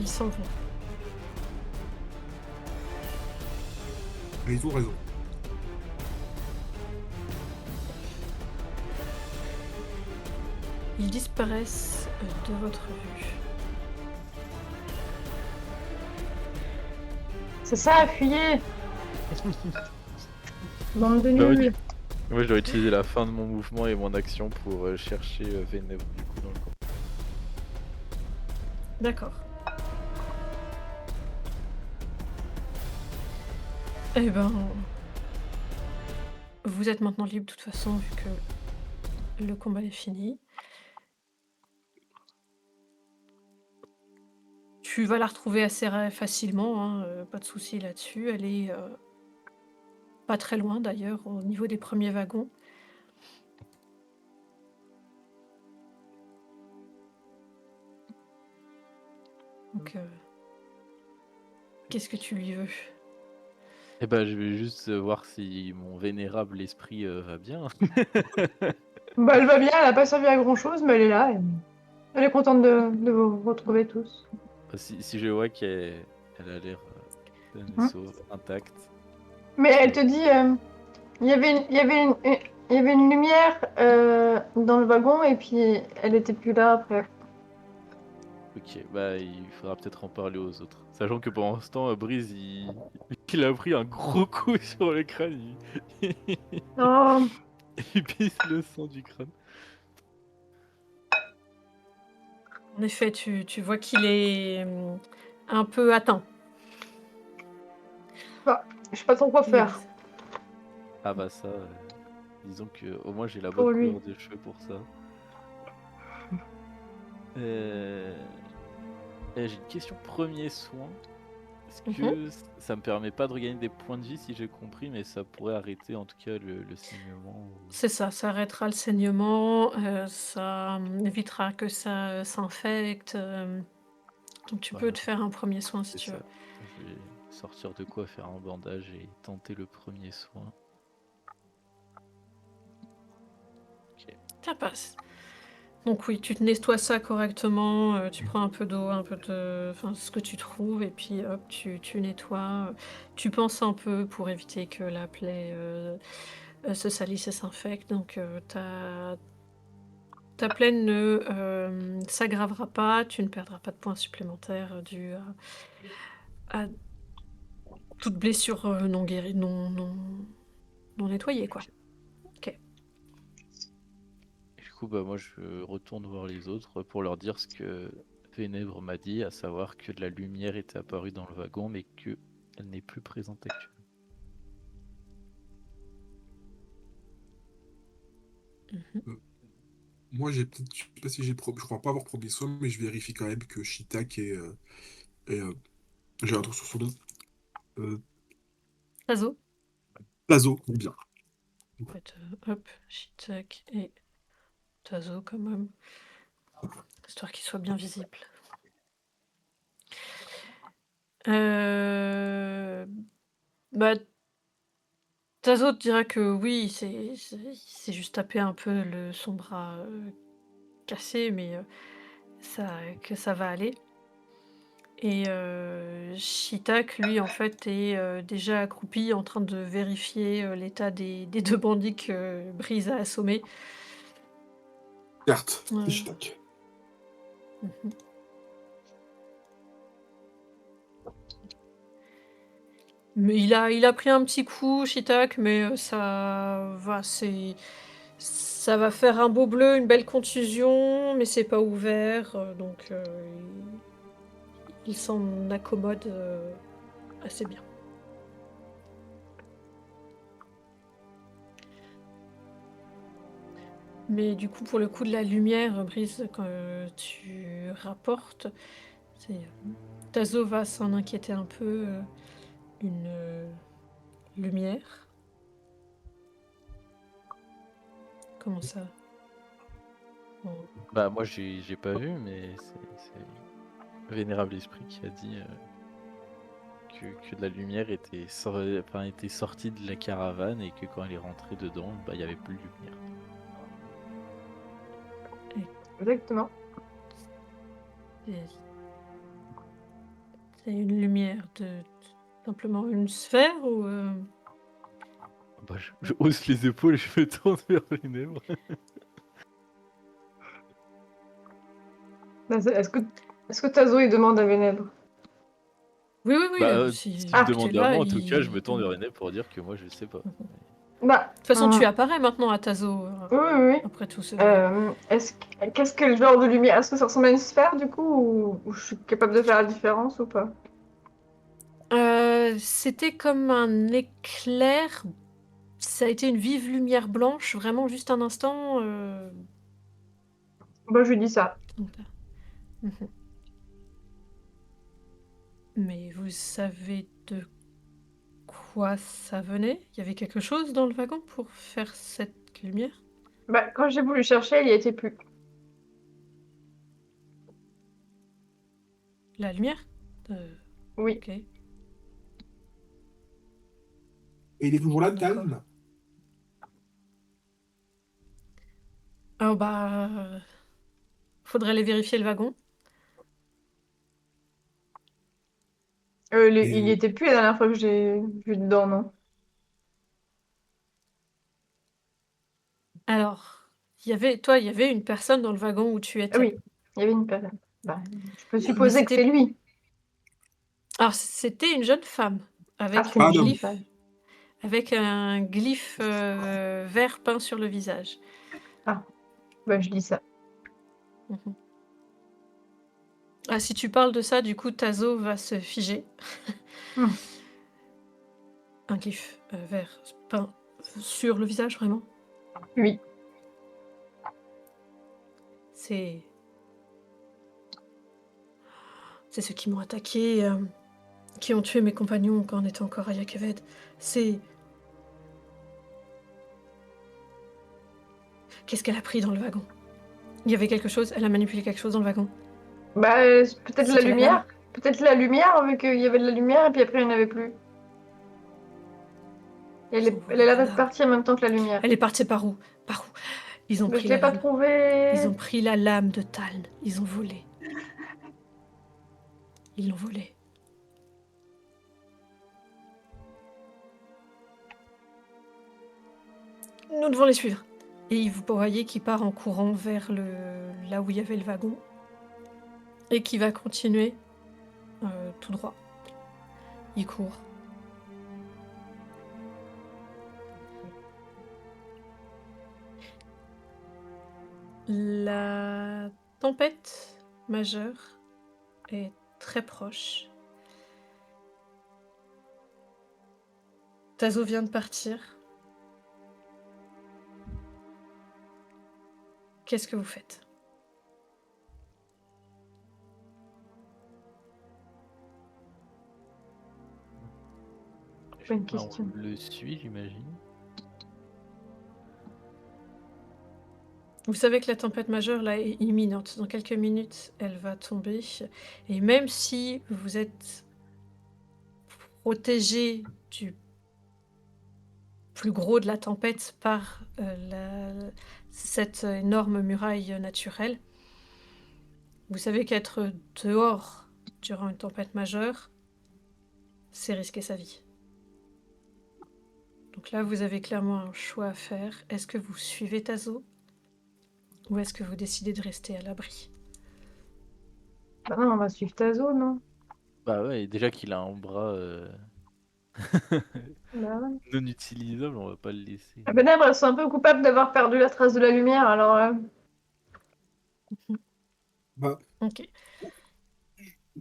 Ils s'en vont. Mais ils ont raison. Ils disparaissent de votre vue. C'est ça, fuyez. Bande de Bah ouais, nuls. Moi, je dois utiliser la fin de mon mouvement et mon action pour chercher Vénèbre du coup dans le camp. D'accord. Eh ben, vous êtes maintenant libre de toute façon vu que le combat est fini. Tu vas la retrouver assez facilement, hein, pas de souci là-dessus. Elle est pas très loin d'ailleurs au niveau des premiers wagons. Donc, qu'est-ce que tu lui veux? Eh ben, je vais juste voir si mon vénérable esprit va bien. Bah, elle va bien, elle a pas servi à grand chose, mais elle est là. Elle est contente de vous retrouver tous. Si je vois qu'elle a l'air saine et Hein. sauve, intacte. Mais elle te dit, il y avait une lumière dans le wagon et puis elle était plus là après. Ok, bah il faudra peut-être en parler aux autres. Sachant que pendant ce temps, Breeze, il a pris un gros coup sur le crâne. Oh, Il pisse le sang du crâne. En effet, tu vois qu'il est un peu atteint. je sais pas trop quoi faire. Louise. Ah bah ça, disons que au moins j'ai la Pour bonne lui. couleur de cheveux pour ça. Euh... J'ai une question premier soin. Est-ce que ça me permet pas de regagner des points de vie si j'ai compris, mais ça pourrait arrêter en tout cas le saignement C'est ça, ça arrêtera le saignement, ça évitera que ça s'infecte. Donc tu peux Voilà, te faire un premier soin si c'est tu ça. veux. Je vais sortir de quoi faire un bandage et tenter le premier soin. Ok. Ça passe. Donc oui, tu te nettoies ça correctement, tu prends un peu d'eau, un peu de... Enfin, ce que tu trouves, et puis hop, tu nettoies. Tu penses un peu pour éviter que la plaie se salisse et s'infecte. Donc ta plaie ne s'aggravera pas, tu ne perdras pas de points supplémentaires dus à toute blessure non guérie, non nettoyée, quoi. Ok. Et du coup, bah moi je retourne voir les autres pour leur dire ce que Vénèbre m'a dit, à savoir que de la lumière était apparue dans le wagon, mais que elle n'est plus présente actuellement. Mhm. Moi, j'ai peut-être, je sais pas si je crois pas avoir pris des soins, mais je vérifie quand même que Shitak et, j'ai un truc sur son nom. Euh, Tazo, Plazo, bien. en fait, hop, Shitak et Tazo quand même, histoire qu'il soit bien visible. Bah, Tazo te dira que oui, il s'est juste tapé un peu son bras cassé, mais que ça va aller. Et Shitak, lui, en fait, est déjà accroupi en train de vérifier l'état des deux bandits que Breeze a assommés. Certes, Ouais. Shitak. Mhm. Mais il a pris un petit coup, Shitak, mais ça va faire un beau bleu, une belle contusion, mais c'est pas ouvert, donc il s'en accommode assez bien. Mais du coup, pour le coup de la lumière, Brice, quand tu rapportes, Tazo va s'en inquiéter un peu. Une lumière. Comment ça? Bon. Bah moi j'ai pas vu, mais c'est Vénérable Esprit qui a dit que de la lumière était sortie de la caravane et que quand elle est rentrée dedans, bah il y avait plus de lumière. Exactement. C'est c'est une lumière de simplement une sphère ou Bah, je hausse les épaules et je me tourne vers Vénèbre. Bah, est-ce que Tazo il demande à Vénèbre? Oui, oui, oui, Bah, si s'il me Ah. tu es demande à là, moi, en tout cas, je me il... tourne vers René pour dire que moi, je sais pas. Bah, De toute façon, tu apparais maintenant à Tazo, oui, oui, oui. après tout ce bruit. Qu'est-ce que le genre de lumière? Est-ce que ça ressemble à une sphère du coup ou je suis capable de faire la différence ou pas? C'était comme un éclair. Ça a été une vive lumière blanche, vraiment juste un instant. Bah, je lui dis ça. Donc là. Mhm. Mais vous savez de quoi ça venait? Il y avait quelque chose dans le wagon pour faire cette lumière? Bah, quand j'ai voulu chercher, il y était plus. La lumière? Oui. Ok, Et il est toujours là, d'accord. Tan? Oh bah, faudrait aller vérifier le wagon. Il y Et, était plus la dernière fois que j'ai vu dedans, non? Alors, il y avait une personne dans le wagon où tu Ah étais. oui, il y avait une personne. Bah, je peux Mais supposer que c'est c'était, lui. alors c'était une jeune femme Ah, avec c'est une une ah jeune non, glyphe, femme. avec un glyphe vert peint sur le visage. Ah, bah, je dis ça. Mhm. Ah, si tu parles de ça, du coup, Tazo va se figer. Hmm. Un glyphe vert peint sur le visage, vraiment. Oui. C'est ceux qui m'ont attaqué, qui ont tué mes compagnons quand on était encore à Yakeved. C'est... Qu'est-ce qu'elle a pris dans le wagon? Il y avait quelque chose, elle a manipulé quelque chose dans le wagon. Bah, peut-être la C'était la lame. lumière. Peut-être la lumière, vu qu'il y avait de la lumière et puis après il n'y en avait plus. Ils ont Elle volé a l'air la d'être lame. partie en même temps que la lumière. Elle est partie par où? Par où? Ils ont Mais je pris l'ai la pas lame. Ils trouvée. ont pris la lame de Taln. Ils ont volé. Ils l'ont volée. Nous devons les suivre. Et vous voyez qu'il part en courant vers là où il y avait le wagon. Et qui va continuer tout droit. Il court. La tempête majeure est très proche. Tazo vient de partir. Qu'est-ce que vous faites? Bonne Bah, on question. le suit, j'imagine. Vous savez que la tempête majeure là est imminente. Dans quelques minutes, elle va tomber. Et même si vous êtes protégé du plus gros de la tempête par cette énorme muraille naturelle, vous savez qu'être dehors durant une tempête majeure, c'est risquer sa vie. Donc là, vous avez clairement un choix à faire. Est-ce que vous suivez Tazo ou est-ce que vous décidez de rester à l'abri? Bah non, on va suivre Tazo, non? Bah ouais, déjà qu'il a un bras Bah ouais. non utilisable, on va pas le laisser. Ah ben Nèbres, elles sont un peu coupables d'avoir perdu la trace de la lumière, alors... bah, Ok.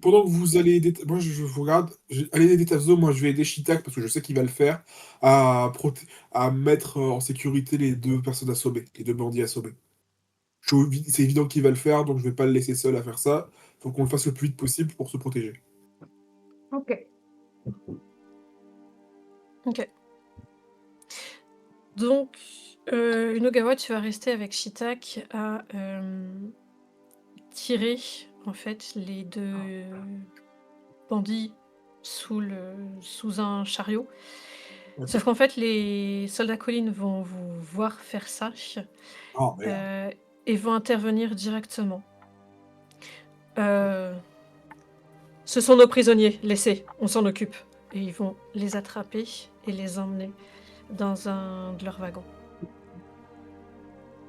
pendant que vous allez aider, moi je vous regarde, allez aider Tazo, moi je vais aider Shitak parce que je sais qu'il va le faire, à mettre en sécurité les deux personnes assommées, les deux bandits assommés. C'est évident qu'il va le faire, donc je vais pas le laisser seul à faire ça. Faut qu'on le fasse le plus vite possible pour se protéger. Ok. Ok. Donc, Unogawa, tu vas rester avec Shitak à tirer en fait les deux bandits sous un chariot. Ok. Sauf qu'en fait, les soldats collines vont vous voir faire ça Oh merde. et vont intervenir directement. Ce sont nos prisonniers, laissez, on s'en occupe. Et ils vont les attraper et les emmener dans un de leurs wagons.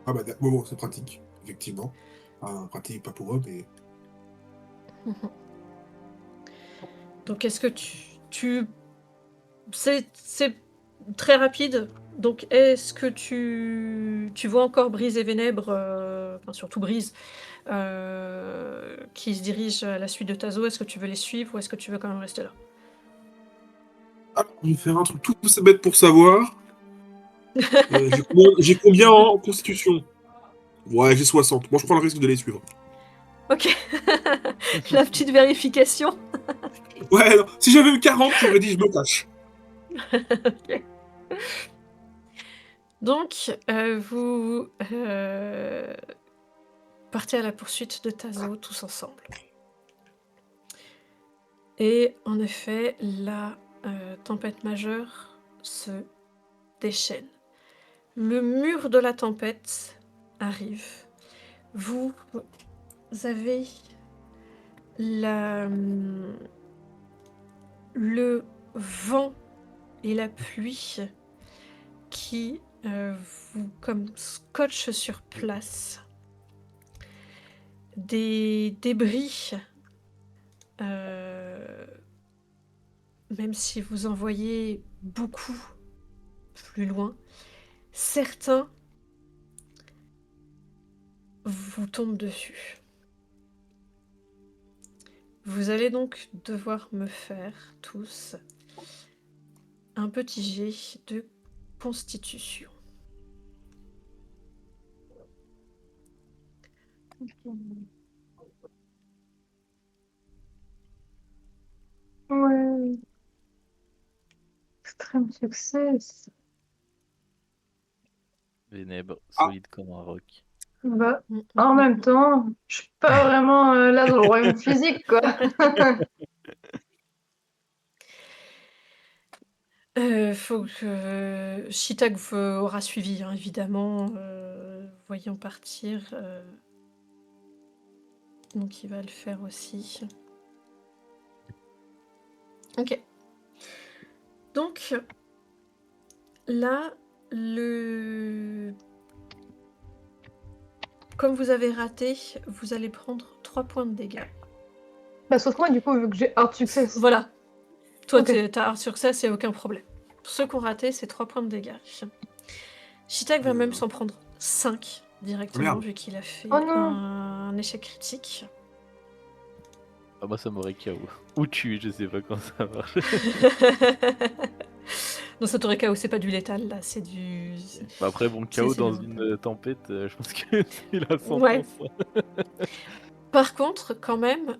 Ah bah bon, c'est pratique, effectivement. Pratique pas pour eux, mais... Donc est-ce que c'est très rapide. Donc est-ce que tu vois encore Brise et Vénèbre, enfin surtout Brise, qui se dirige à la suite de Tazo? Est-ce que tu veux les suivre ou est-ce que tu veux quand même rester là? Ah, je vais faire un truc tout bête pour savoir. J'ai combien en constitution? Ouais, j'ai 60. Moi, je prends le risque de les suivre. Ok. La petite vérification. Ouais, non. Si j'avais eu 40, j'aurais dit je me cache. Ok. Donc, vous partez à la poursuite de Tazo tous ensemble. Et en effet, la tempête majeure se déchaîne. Le mur de la tempête arrive. Vous avez le vent et la pluie qui vous comme scotchent sur place. Des débris, même si vous en voyez beaucoup plus loin, certains vous tombent dessus. Vous allez donc devoir me faire tous un petit jet de constitution. Ouais. Extrême succès. Vénèbre, Ah, solide comme un roc. Bah, Mm, en mm, même temps, je suis pas vraiment là dans le royaume physique, quoi. Faut que Shitak aura suivi, hein, évidemment, voyant partir. Donc il va le faire aussi. Ok. Donc là, comme vous avez raté, vous allez prendre 3 points de dégâts. Bah, sauf moi, du coup, vu que j'ai hard success. Voilà. Toi, Ok. t'as un succès, c'est aucun problème. Pour ceux qui ont raté, c'est 3 points de dégâts. Shitak va même s'en prendre 5 directement, merde. vu qu'il a fait Oh non. un échec critique. Ah, moi, ça m'aurait KO. Ou tué, je sais pas quand ça marche. Non, ça t'aurait KO, c'est pas du létal, là, c'est du... Bah après, bon, C'est KO dans le- une tempête, je pense que c'est la Ouais. sentence. Par contre, quand même,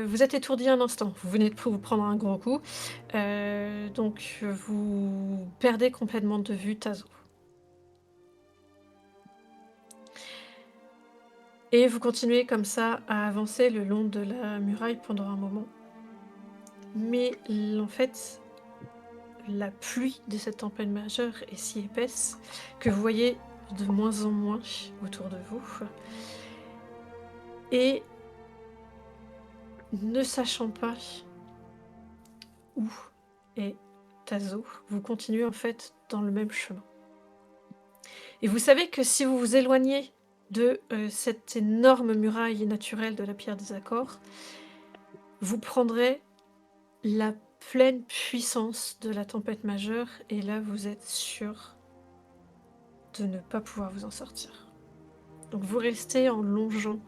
vous êtes étourdi un instant. Vous venez de vous prendre un gros coup. Donc, vous perdez complètement de vue Tazo. Et vous continuez comme ça à avancer le long de la muraille pendant un moment. Mais en fait, la pluie de cette tempête majeure est si épaisse que vous voyez de moins en moins autour de vous. Et ne sachant pas où est Tazo, vous continuez en fait dans le même chemin. Et vous savez que si vous vous éloignez de cette énorme muraille naturelle de la pierre des accords, vous prendrez la pleine puissance de la tempête majeure et là vous êtes sûr de ne pas pouvoir vous en sortir. Donc vous restez en longeant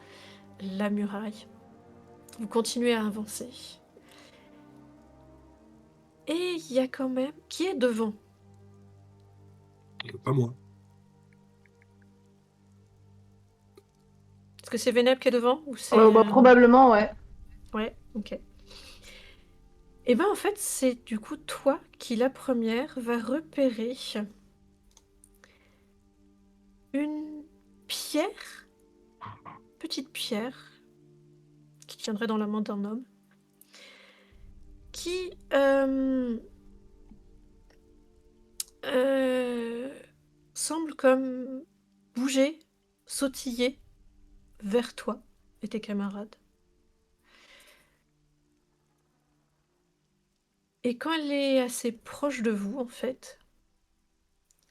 la muraille, vous continuez à avancer. Et il y a quand même... Qui est devant? Pas moi. Est-ce que c'est Vénèbre qui est devant ou c'est... Bah, probablement, ouais. Ouais, ok. Et ben en fait, c'est du coup toi qui, la première, va repérer une pierre, petite pierre, qui tiendrait dans la main d'un homme, qui semble comme bouger, sautiller vers toi et tes camarades. Et quand elle est assez proche de vous, en fait,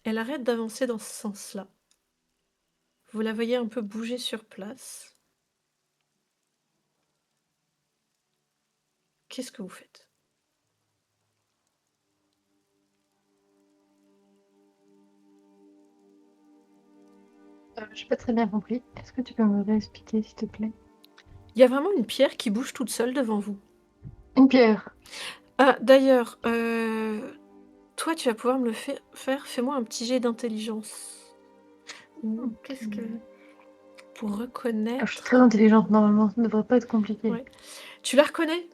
elle arrête d'avancer dans ce sens-là. Vous la voyez un peu bouger sur place. Qu'est-ce que vous faites? J'ai pas très bien compris. Est-ce que tu peux me réexpliquer, s'il te plaît? Il y a vraiment une pierre qui bouge toute seule devant vous. Une pierre. Ah, d'ailleurs, toi, tu vas pouvoir me le faire. Fais-moi un petit jet d'intelligence. Ou qu'est-ce que... Pour Ah, je suis reconnaître... très intelligente normalement, ça ne devrait pas être compliqué. Ouais. Tu la reconnais?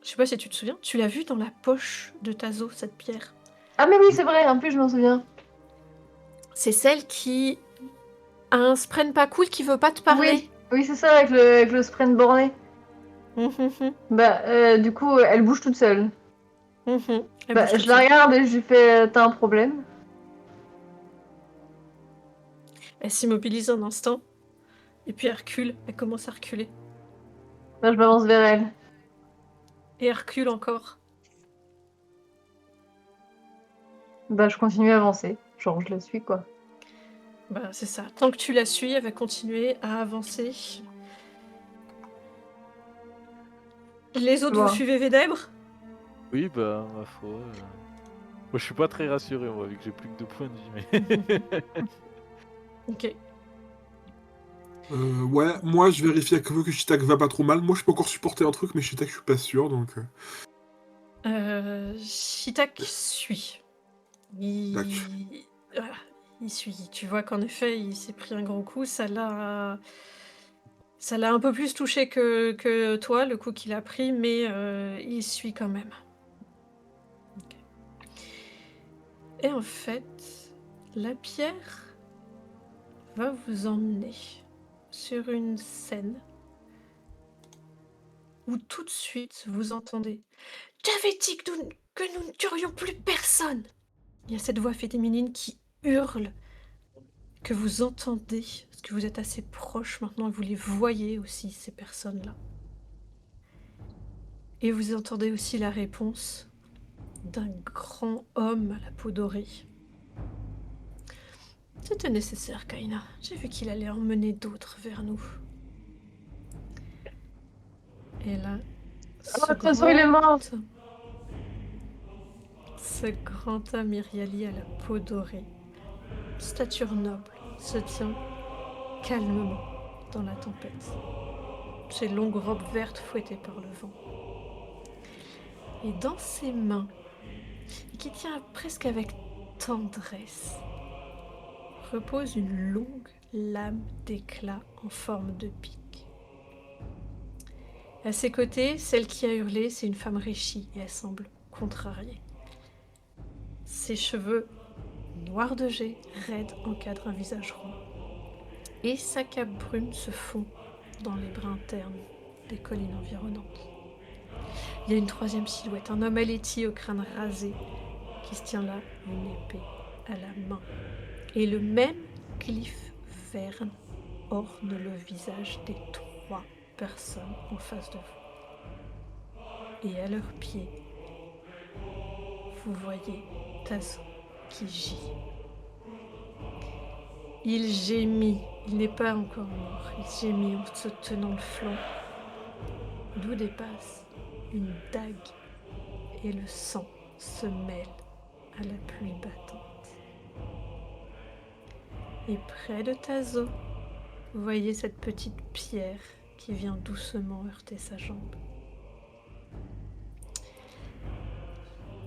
Je sais pas si tu te souviens. Tu l'as vue dans la poche de Tazo, cette pierre. Ah mais oui, c'est vrai, en plus je m'en souviens. C'est celle qui a un spren pas cool qui veut pas te parler. Oui, c'est ça, avec le sprint borné. Hum, hum, hum, Bah, du coup, elle bouge toute seule. hum, hum. Elle Bah, bouge je toute la seule. regarde et je lui fais t'as un problème? Elle s'immobilise un instant. Et puis elle recule. Elle commence à reculer. Bah, je m'avance vers elle. Et elle recule encore. Bah, je continue à avancer. Genre, je la suis quoi. Bah, c'est ça. Tant que tu la suis, elle va continuer à avancer. Les autres, vous Voilà. suivez Védèbre? Oui, bah, ma foi. Moi, je suis pas très rassuré, moi, vu que j'ai plus que 2 points de vie, mais. Ok. Ouais, moi je vérifie avec vous que Shitak va pas trop mal. Moi je peux encore supporter un truc, mais Shitak je suis pas sûr donc. Shitak suit. Tac. Voilà, il suit. Tu vois qu'en effet, il s'est pris un gros coup. Ça l'a un peu plus touché que toi, le coup qu'il a pris, mais il suit quand même. Ok. Et en fait, la pierre va vous emmener sur une scène où tout de suite vous entendez « J'avais dit que nous ne tuerions plus personne !» Il y a cette voix féminine qui hurle, que vous entendez, parce que vous êtes assez proche maintenant, et vous les voyez aussi, ces personnes-là. Et vous entendez aussi la réponse d'un grand homme à la peau dorée. C'était nécessaire, Kaina. J'ai vu qu'il allait emmener d'autres vers nous. Et là, Ah, de toute façon, il est mort. ce grand homme Iriali à la peau dorée, stature noble, se tient calmement dans la tempête. Ses longues robes vertes fouettées par le vent. Et dans ses mains, et qui tient presque avec tendresse, repose une longue lame d'éclat en forme de pic. À ses côtés, celle qui a hurlé, c'est une femme réchie et elle semble contrariée. Ses cheveux noirs de jet, raides, encadrent un visage rond. Et sa cape brune se fond dans les brins ternes des collines environnantes. Il y a une troisième silhouette, un homme aléti au crâne rasé, qui se tient là, une épée à la main. Et le même glyphe verne orne le visage des 3 personnes en face de vous. Et à leurs pieds, vous voyez Tazo qui gît. Il gémit, il n'est pas encore mort, il gémit en se tenant le flanc, d'où dépasse une dague et le sang se mêle à la pluie battante. Et près de Tazo, vous voyez cette petite pierre qui vient doucement heurter sa jambe.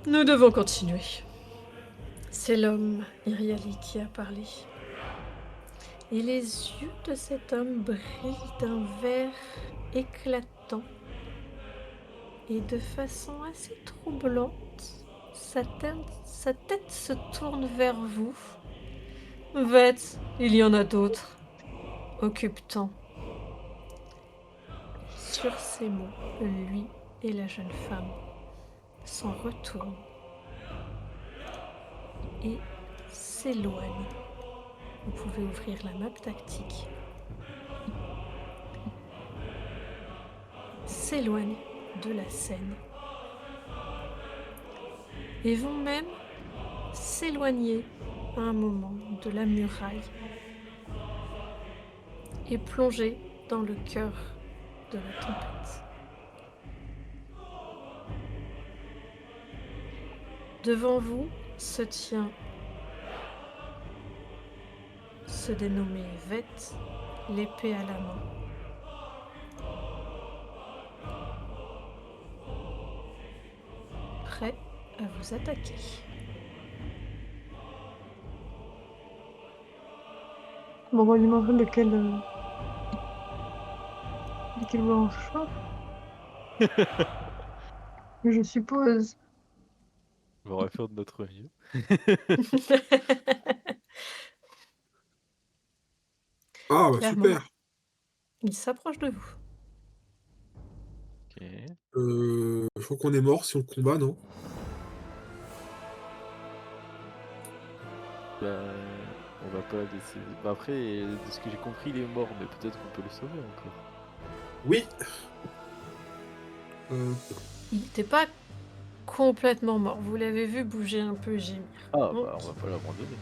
Nous devons continuer. C'est l'homme Iriali qui a parlé. Et les yeux de cet homme brillent d'un vert éclatant. Et de façon assez troublante, sa tête se tourne vers vous. Vette, il y en a d'autres. Occupe-t'en. Sur ces mots, lui et la jeune femme s'en retournent et s'éloignent. Vous pouvez ouvrir la map tactique. S'éloignent de la scène et vont même s'éloigner à un moment de la muraille et plonger dans le cœur de la tempête. Devant vous se tient se dénommer Veth, l'épée à la main. Prêt à vous attaquer. Bon, on va lui demander lequel branche. Je suppose. On va faire de notre mieux. Ah, bah Clairement. super. Il s'approche de vous. Ok. Je crois qu'on est mort si on combat, non? Bah, on va pas laisser. Bah après, de ce que j'ai compris, il est mort, mais peut-être qu'on peut le sauver encore. Oui. Il n'était pas complètement mort. Vous l'avez vu bouger un peu, gémir. Ah Donc, bah, on va pas l'abandonner.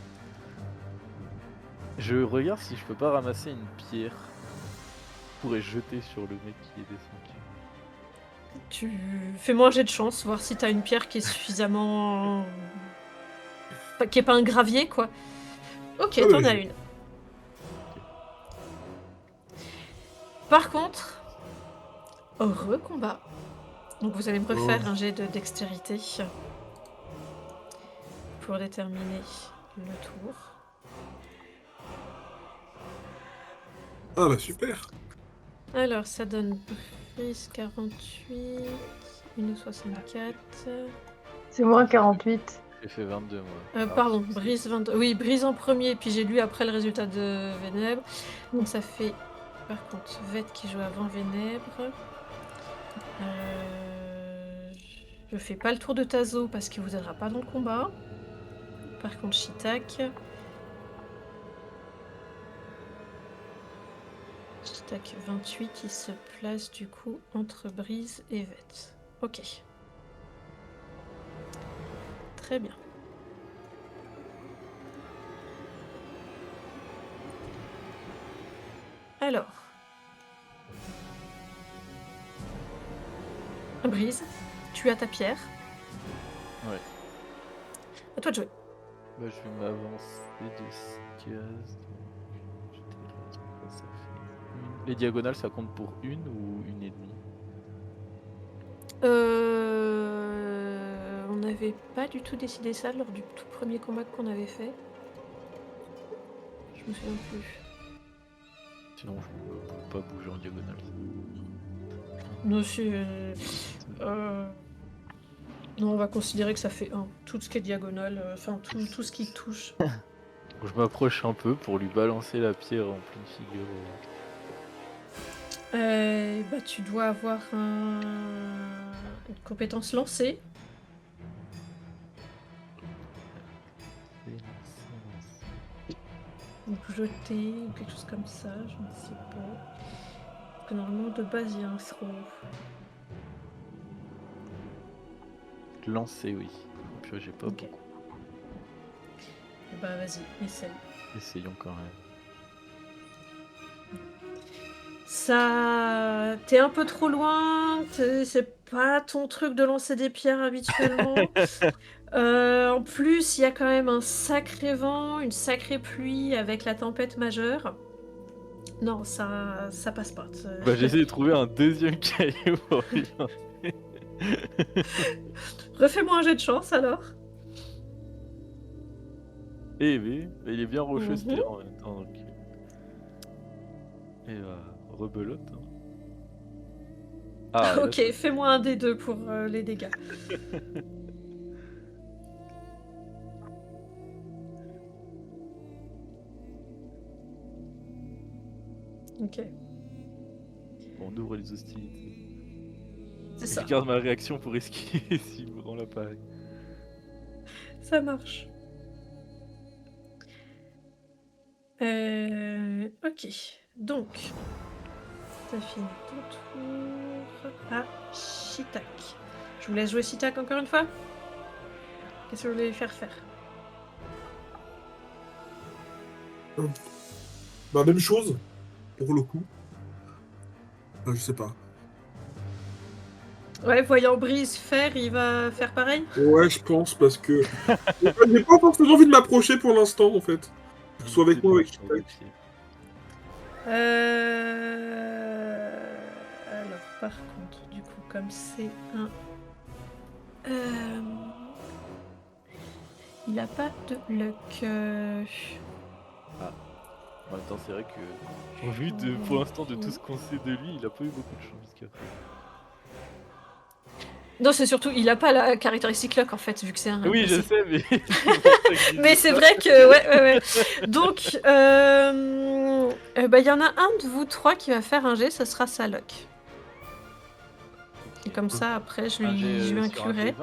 Je regarde si je peux pas ramasser une pierre. Je pourrais jeter sur le mec qui est descendu. tu fais-moi un jet de chance, voir si t'as une pierre qui est suffisamment... Enfin, qui est pas un gravier, quoi. Ok, Ah, t'en bah, as une. Par contre, recombat. Donc vous allez me refaire un jet de dextérité pour déterminer le tour. Ah, bah super. Alors, ça donne brise 48, une 64. C'est moins 48. J'ai fait 22 moi. Pardon, c'est- brise 22. Oui, brise en premier, puis j'ai lu après le résultat de Vénèbre. Donc ça fait, par contre, Veth qui joue avant Vénèbre. Je fais pas le tour de Tazo parce qu'il vous aidera pas dans le combat. Par contre, Shitak. Shitak 28, il se place du coup entre Brise et Veth. Ok. Très bien. Alors. Brise, tu as ta pierre. Ouais. À toi de jouer. Bah, je vais m'avancer de 6 cases. Ça fait une. Les diagonales, ça compte pour une ou une et demie? On n'avait pas du tout décidé ça lors du tout premier combat qu'on avait fait. Je me souviens plus. Sinon, je ne peux pas bouger en diagonale. Non, non, on va considérer que ça fait 1. Tout ce qui est diagonal, enfin tout ce qui touche. Je m'approche un peu pour lui balancer la pierre en pleine figure. Bah, tu dois avoir une compétence lancée. Ou jeter, ou quelque chose comme ça, je ne sais pas. Parce que normalement, de base, il y a un throw. Lancer, oui. Puis j'ai pas Ok. beaucoup. Bah, vas-y, essaye. Essayons quand même. Ça... T'es un peu trop loin, c'est pas ton truc de lancer des pierres habituellement. En plus, il y a quand même un sacré vent, une sacrée pluie avec la tempête majeure. Non, ça passe pas. Bah, j'essaie de trouver un deuxième caillou pour lui lancer. Refais-moi un jet de chance alors. Eh oui, il est bien rocheux ce Mhm. terrain en même temps. Donc... Et rebelote. Hein. Ah, Ok, fais-moi un des deux pour les dégâts. Ok, On ouvre les hostilités. c'est Je ça. garde ma réaction pour esquiver s'il me rend l'appareil. Ça marche. Ok, donc, t'as fini ton tour à Shitak. Je vous laisse jouer Shitak encore une fois. Qu'est-ce que vous voulez lui faire faire? Bah, même chose, pour le coup. Je sais pas. Ouais, voyant Brise faire, il va faire pareil? Ouais, je pense, parce que... j'ai pas forcément envie de m'approcher pour l'instant, en fait. Soit avec moi ou avec Sur le Shitak. pied. Alors, par contre, du coup, comme c'est un... il a pas de luck. En même temps, c'est vrai que, au vu de, pour l'instant, de tout ce qu'on sait de lui, il a pas eu beaucoup de chance jusqu'à présent. Non, c'est surtout, il a pas la caractéristique luck en fait, vu que c'est un Oui, je passé. sais, mais c'est pour ça que je Mais disais c'est ça. vrai que, ouais. Donc, il y en a un de vous trois qui va faire un jet, ce sera sa luck. Et comme ça, après, je Un lui jet, sur un inclurai. D20 ou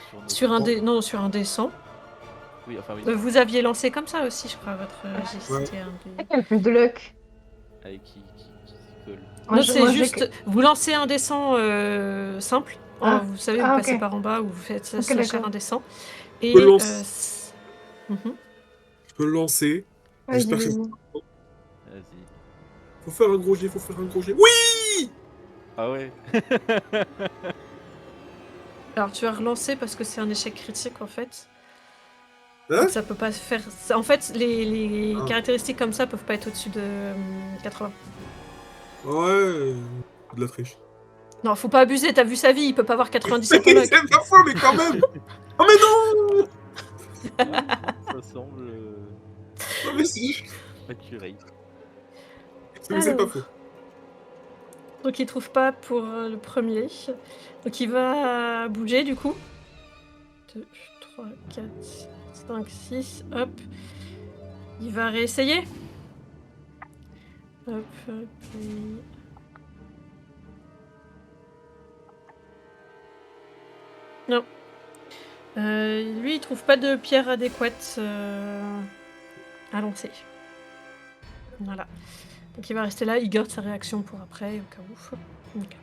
sur notre... Sur un dé, non, sur un dé 100. Oui, enfin oui. Vous aviez lancé comme ça aussi, je crois, votre jet. Ouais. C'était un dé. Il y a plus de luck. Avec qui s'y colle. Moi, Non, je- c'est moi, j'ai juste, vous lancez un dé 100 simple. Ah. Vous savez, vous Ah, passez ok. par en bas ou vous faites Ok, slasher d'accord. un dé 100. Je Et. peux le lancer. Mhm. Je peux le lancer. Vas-y, J'espère que vas-y. Vas-y. faut faire un gros jet, faut faire un gros jet. Oui! Ah ouais. Alors tu vas relancer parce que c'est un échec critique en fait. Hein? Donc ça peut pas se faire. En fait, les Ah. caractéristiques comme ça peuvent pas être au-dessus de 80. Ouais, de la triche. Non, faut pas abuser, t'as vu sa vie, il peut pas avoir 97 en C'est luck. pas faux, mais quand même! Oh mais non! Ça semble Non mais si! accurate. Mais c'est pas Alors. faux. Donc il trouve pas pour le premier. Donc il va bouger du coup. 2, 3, 4, 5, 6, hop. Il va réessayer. Hop, hop. Et... Non. Lui, il trouve pas de pierre adéquate à lancer. Voilà. Donc il va rester là, il garde sa réaction pour après, au cas où. Ok.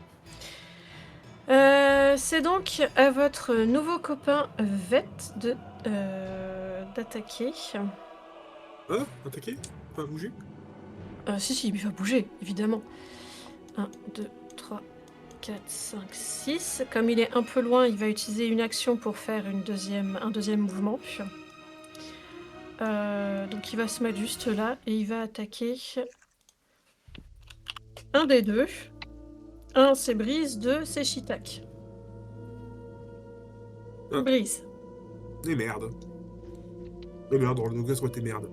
C'est donc à votre nouveau copain Vette d'attaquer. Hein? Attaquer? Pas bouger? Si, il va bouger, évidemment. 1, 2, 3, 4, 5, 6. Comme il est un peu loin, il va utiliser une action pour faire un deuxième mouvement. Donc il va se mettre juste là et il va attaquer un des deux. Un, c'est Brise. 2, c'est Shitak. Ah. Brise. Et merde. Et merde, dans le degré, ça aurait été merde.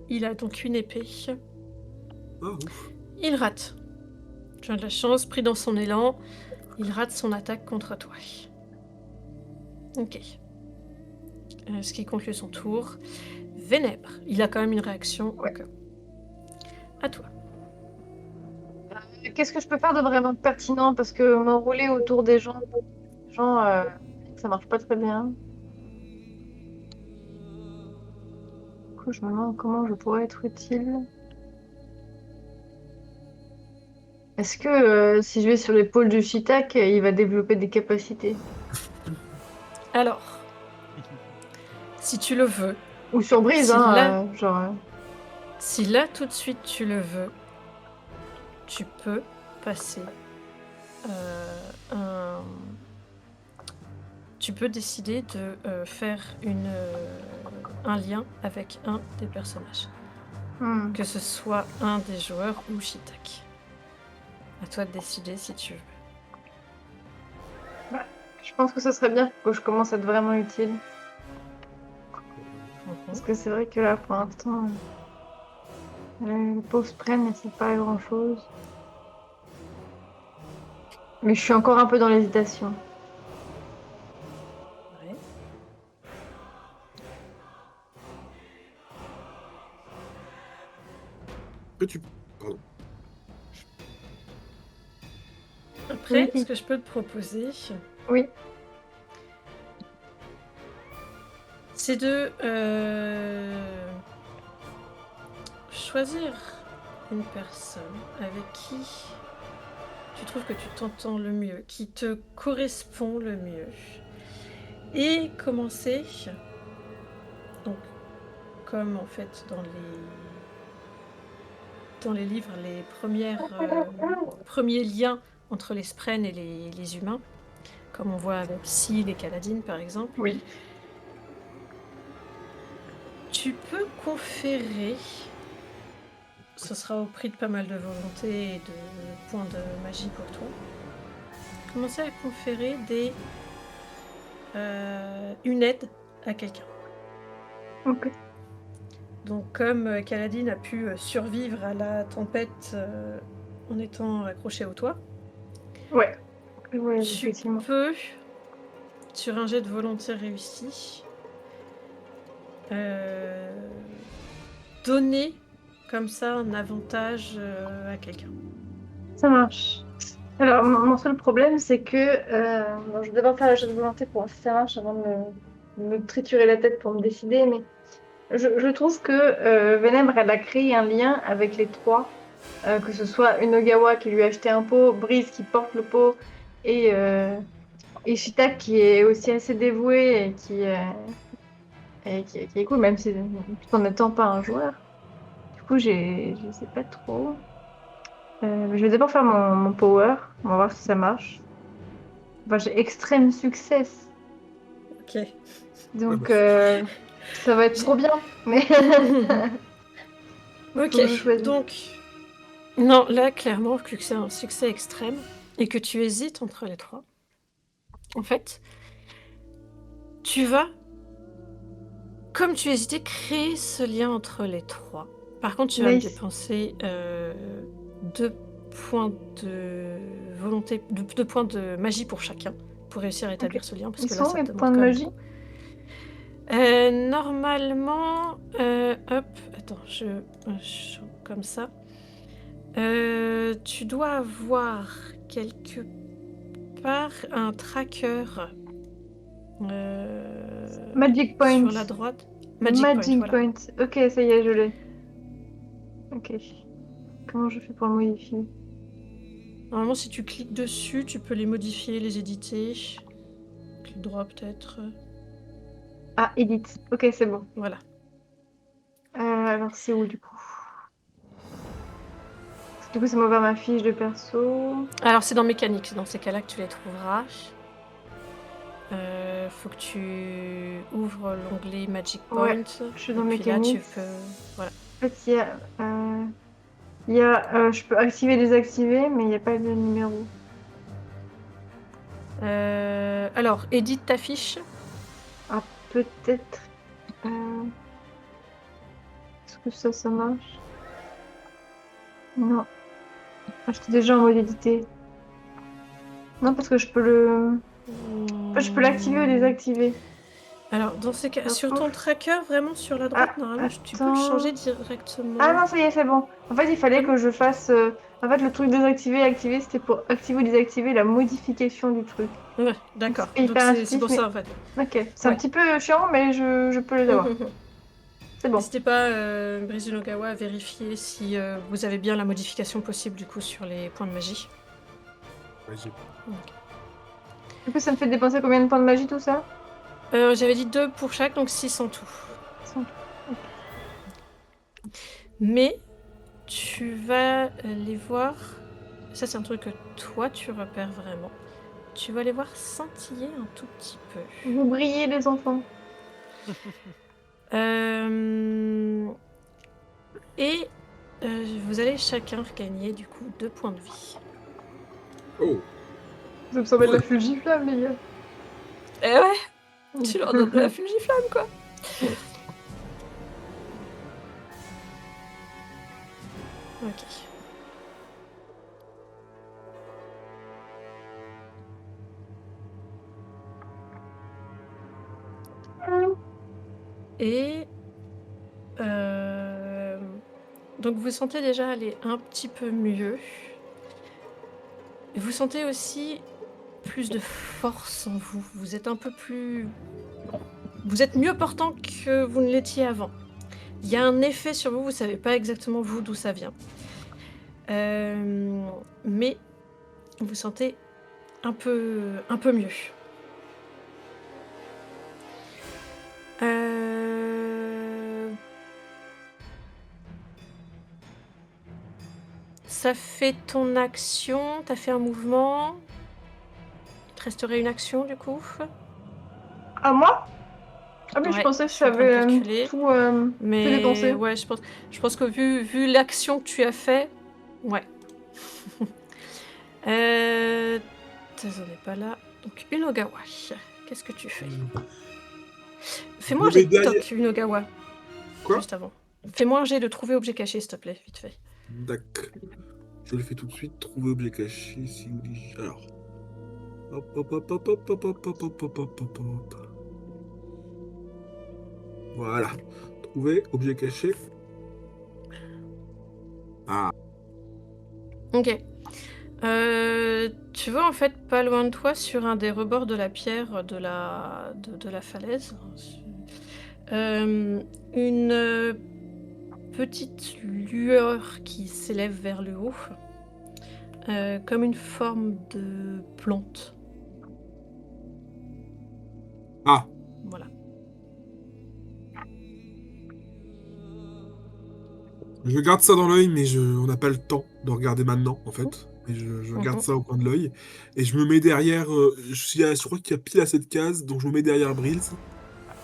Il a donc une épée. Ah, ouf. Il rate. Tu as de la chance, pris dans son élan, il rate son attaque contre toi. Ok. Ce qui conclut son tour. Vénèbre. Il a quand même une réaction. Ouais. Donc, à toi. Qu'est-ce que je peux faire de vraiment pertinent? Parce que m'enrouler autour des gens, ça marche pas très bien. Du coup, je me demande comment je pourrais être utile. Est-ce que si je vais sur l'épaule du Shitak, il va développer des capacités? Alors, si tu le veux, Ou sur Brise, Si hein, là- genre. si là tout de suite tu le veux, tu peux passer Tu peux décider de faire un lien avec un des personnages. Que ce soit un des joueurs ou Shitak. À toi de décider si tu veux. Je pense que ce serait bien que je commence à être vraiment utile. Parce que c'est vrai que là, pour l'instant, les pauvres prennent, mais c'est pas grand chose. Mais je suis encore un peu dans l'hésitation. Ouais. Après, tu... Pardon. Après, Oui. ce que je peux te proposer, Oui. c'est de choisir une personne avec qui tu trouves que tu t'entends le mieux, qui te correspond le mieux. Et commencer, donc, comme en fait dans les livres, les premiers liens entre les Spren et les humains, comme on voit avec Syl et Kaladin par exemple. Oui. Tu peux conférer, ce sera au prix de pas mal de volonté et de points de magie pour toi. Commencer à conférer une aide à quelqu'un. Ok. Donc comme Kaladin a pu survivre à la tempête en étant accroché au toit, Ouais, tu effectivement. peux, sur un jet de volonté réussi, donner comme ça un avantage à quelqu'un. Ça marche. Alors, mon seul problème, c'est que je vais devoir faire la jet de volonté pour voir si ça marche avant de me triturer la tête pour me décider, mais je trouve que Venem, elle a créé un lien avec les trois, que ce soit Unogawa qui lui a acheté un pot, Breeze qui porte le pot, et Shitak qui est aussi assez dévoué et qui est cool, même si tout en n'étant pas un joueur. Du coup, je sais pas trop. Je vais d'abord faire mon power, on va voir si ça marche. Enfin, j'ai extrême success, Ok. donc bah, ça va être trop bien, mais il faut Ok, que je choisisse. donc... Non, là, clairement, vu que c'est un succès extrême et que tu hésites entre les trois, en fait, tu vas, comme tu hésitais, créer ce lien entre les trois. Par contre, tu vas me Nice. dépenser 2 points de volonté, 2 points de magie pour chacun, pour réussir à établir ce lien, parce Ils que là, sont ça mes te demande points de quand même magie? beaucoup. Normalement, hop, attends, comme ça. Tu dois avoir quelque part un tracker Magic Point. sur la droite. Magic Point, voilà. Point. Ok, ça y est, je l'ai. Ok. Comment je fais pour le modifier? Normalement, si tu cliques dessus, tu peux les modifier, les éditer. Clic droit peut-être. Ah, edit. Ok, c'est bon. Voilà. Alors, c'est où du coup? Du coup, ça m'a ouvert ma fiche de perso. Alors, c'est dans mécanique, c'est dans ces cas-là que tu les trouveras. Faut que tu ouvres l'onglet Magic Point. Ouais, je suis Et dans puis là, tu mécanique. peux... Voilà. En fait, je peux activer, désactiver, mais il n'y a pas de numéro. Alors, édite ta fiche. Ah, peut-être. Est-ce que ça marche? Non. Ah, j'étais déjà en mode édité. Non, parce que je peux je peux l'activer ou désactiver. Alors, dans ces cas, sur ton tracker, vraiment sur la droite, Ah, normalement, tu peux le attends. changer directement. Ah non, ça y est, c'est bon. En fait, il fallait Ah non. que je fasse. En fait, le truc désactiver et activer, c'était pour activer ou désactiver la modification du truc. Ouais, d'accord. C'est Donc hyper c'est intuitif, pour mais ça en fait. ok. C'est un Ouais. petit peu chiant, mais je peux les avoir. C'est bon. N'hésitez pas, Brizunogawa, à vérifier si vous avez bien la modification possible du coup sur les points de magie. ouais, j'ai- Du coup, ça me fait dépenser combien de points de magie tout ça? J'avais dit 2 pour chaque, donc 6 en tout. Mais tu vas les voir. Ça, c'est un truc que toi tu repères vraiment. Tu vas les voir scintiller un tout petit peu. Vous brillez, les enfants. Et vous allez chacun gagner du coup 2 points de vie. Oh, Vous absorbez de la fulgiflamme, les gars. Eh ouais, tu leur donnes de la fulgiflamme quoi. Ok. Et donc vous sentez déjà aller un petit peu mieux. Et vous sentez aussi plus de force en vous. Vous êtes un peu plus... Vous êtes mieux portant que vous ne l'étiez avant. Il y a un effet sur vous, vous savez pas exactement vous d'où ça vient. Mais vous sentez un peu mieux. Ça fait ton action, t'as fait un mouvement. Il te resterait une action du coup. À moi? Ah oui, je Ouais, pensais je que suis tu en train de avais calculer. tout Mais dépensé. ouais, je pense que vu l'action que tu as fait, ouais. Tazo n'est pas là. Donc Unogawa, qu'est-ce que tu fais? Je Fais-moi me un jet mets de derrière. toc, Unogawa, Quoi? juste avant. Fais-moi un jet de trouver objet caché, s'il te plaît, vite fait. D'accord. Je le fais tout de suite. Trouver objet caché. Alors. Hop, hop, hop, hop, hop, hop, hop, hop, hop, hop, hop, hop, hop. Voilà. Trouver objet caché. Ah. Ok. Tu vois en fait pas loin de toi, sur un des rebords de la pierre de la falaise, une petite lueur qui s'élève vers le haut, comme une forme de plante. Ah. Voilà. Je garde ça dans l'œil, mais on n'a pas le temps de regarder maintenant, en fait. Et je garde Mhm. ça au coin de l'œil. Et je me mets derrière. Je crois qu'il y a pile à cette case, donc je me mets derrière Brills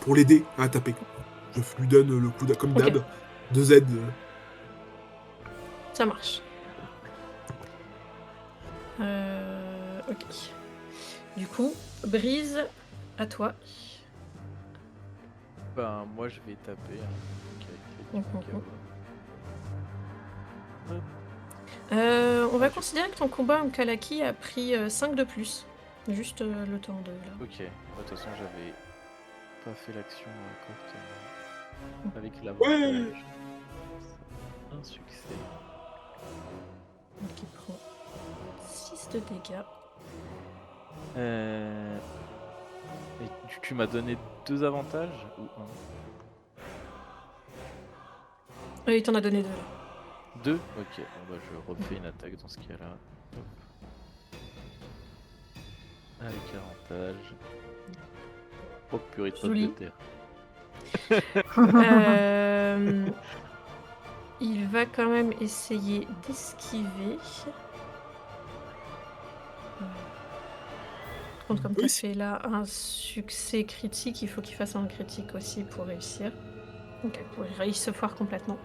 pour l'aider à taper. Je lui donne le coup comme Ok, d'hab. 2 aides. ça marche. Ok. Du coup, Brise, à toi. Ben, moi, je vais taper. Donc, avec les Mhm. Unogawa. Hop. On va Ah, considérer que ton combat en Kalaki a pris 5 de plus. Juste le temps de là. Ok. De toute façon, j'avais pas fait l'action correctement. Avec l'avantage. C'est un succès. Donc il prend 6 de dégâts. Et tu m'as donné 2 avantages ou un? Il t'en a donné 2 là. 2? Ok, bon bah je refais une attaque dans ce cas-là. Hop. Avec avantage. Oh purée de pommes de Joli. terre. Il va quand même essayer d'esquiver. Par contre, comme tu as Oui. fait là un succès critique, il faut qu'il fasse un critique aussi pour réussir. Ok, il se foire complètement.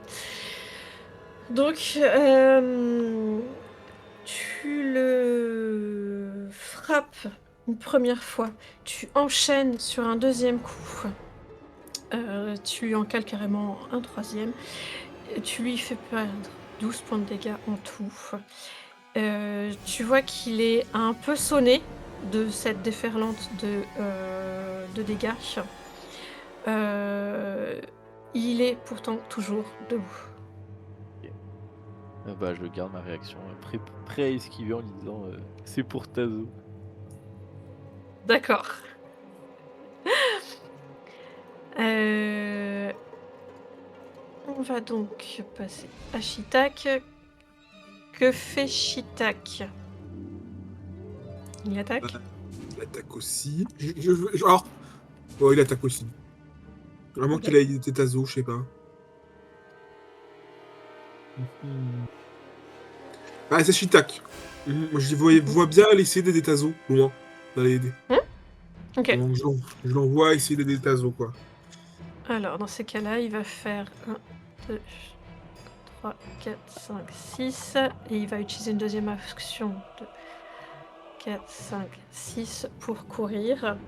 Donc, tu le frappes une première fois, tu enchaînes sur un deuxième coup, tu lui en cales carrément un troisième, tu lui fais perdre 12 points de dégâts en tout. Tu vois qu'il est un peu sonné de cette déferlante de dégâts. Il est pourtant toujours debout. Bah je garde ma réaction. Prêt à esquiver en lui disant c'est pour Tazo. D'accord. On va donc passer à Shitak. Que fait Shitak? Il attaque? Il attaque aussi. Alors. Oh, il attaque aussi. Vraiment Ok. qu'il a été Tazo, je sais pas. Ah, c'est Shitak. Moi, vois bien aller essayer d'aider Tazo, loin, d'aller aider. Ok. Donc, je l'envoie essayer d'aider Tazo, quoi. Alors, dans ces cas-là, il va faire 1, 2, 3, 4, 5, 6. Et il va utiliser une deuxième action de 4, 5, 6 pour courir.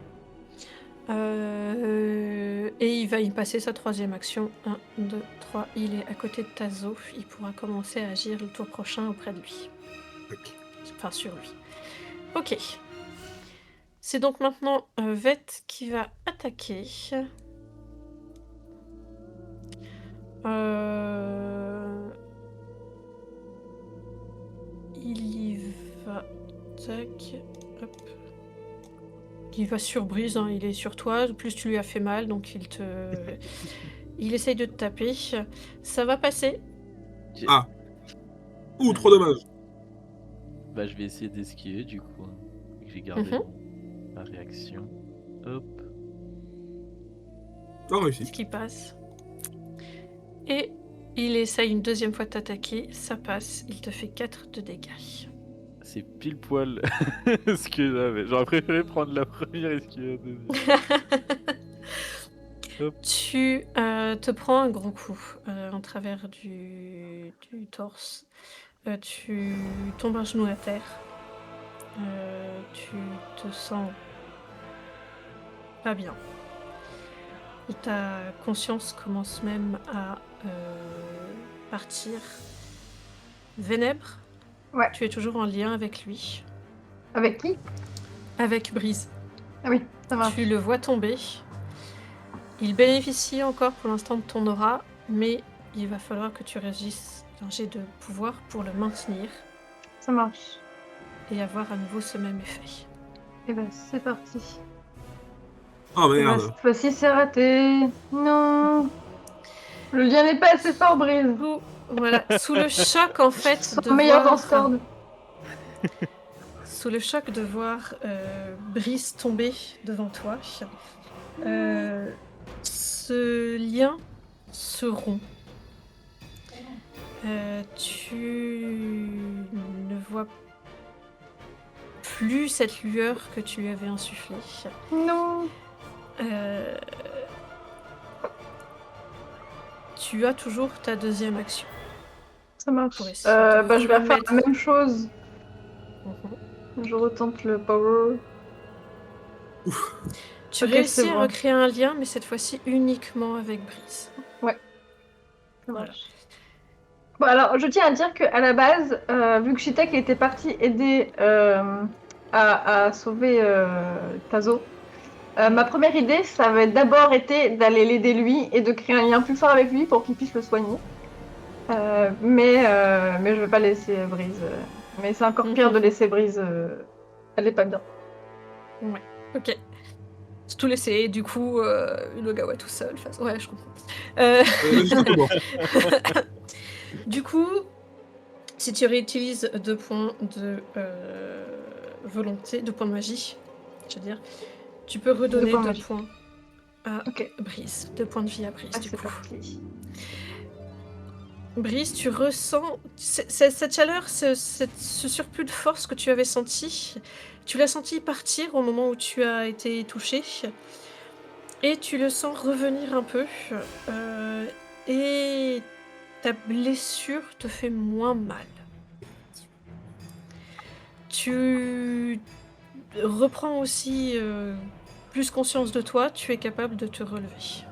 Et il va y passer sa troisième action. 1, 2, 3. Il est à côté de Tazo. Il pourra commencer à agir le tour prochain auprès de lui. Ok. Enfin, sur lui. Ok. C'est donc maintenant Veth qui va attaquer. Il y va. Tac. Hop. Il va sur Brise, hein, il est sur toi. Plus tu lui as fait mal, donc il essaye de te taper. Ça va passer. Ah. Ouh, trop dommage. Bah je vais essayer d'esquiver du coup. Hein. J'ai gardé ma réaction. Hop. Oh, Ce réussi. qui passe. Et il essaye une deuxième fois de t'attaquer. Ça passe. Il te fait 4 de dégâts. C'est pile poil ce que j'avais. J'aurais préféré prendre la première esquive la deuxième. Tu te prends un gros coup en travers du torse. Tu tombes un genou à terre. Tu te sens pas bien. Ta conscience commence même à partir. Vénèbre, Ouais. tu es toujours en lien avec lui, Avec qui? avec Brise. Ah oui, ça marche. Tu le vois tomber. Il bénéficie encore pour l'instant de ton aura, mais il va falloir que tu réagisses un jet de pouvoir pour le maintenir Ça marche. et avoir à nouveau ce même effet. Et ben, c'est parti. Ah Et ben, merde. cette fois-ci, c'est raté. Non. Le lien n'est pas assez fort, Brise. Voilà, sous le choc en fait Son de meilleur voir, Discord. sous le choc de voir Brice tomber devant toi, ce lien se rompt. Tu ne vois plus cette lueur que tu lui avais insufflée. Non. Tu as toujours ta deuxième action. Ça marche. Pour essayer de Bah, je vais faire remettre- la même chose. Mhm. Je retente le power. Tu Ok, réussis c'est à bon. recréer un lien, mais cette fois-ci uniquement avec Brice. Ça Voilà. marche. Bon, alors, je tiens à dire qu'à la base, vu que Shitek était parti aider à sauver Tazo, ma première idée, ça avait d'abord été d'aller l'aider lui et de créer un lien plus fort avec lui pour qu'il puisse le soigner. Mais je vais pas laisser Brise. Mais c'est encore pire de laisser Brise. Elle est pas bien. Ok. C'est tout laissé, du coup, Unogawa tout seul. Ouais, je comprends. Justement. Du coup, si tu réutilises 2 points de volonté, 2 points de magie, je veux dire, tu peux redonner 2 points de 2 magie. points à Ok. Brice. 2 points de vie à Brice, Ah, du c'est coup. parti. Brice, tu ressens cette chaleur, ce surplus de force que tu avais senti. Tu l'as senti partir au moment où tu as été touché. Et tu le sens revenir un peu. Et ta blessure te fait moins mal. Tu reprends aussi plus conscience de toi. Tu es capable de te relever.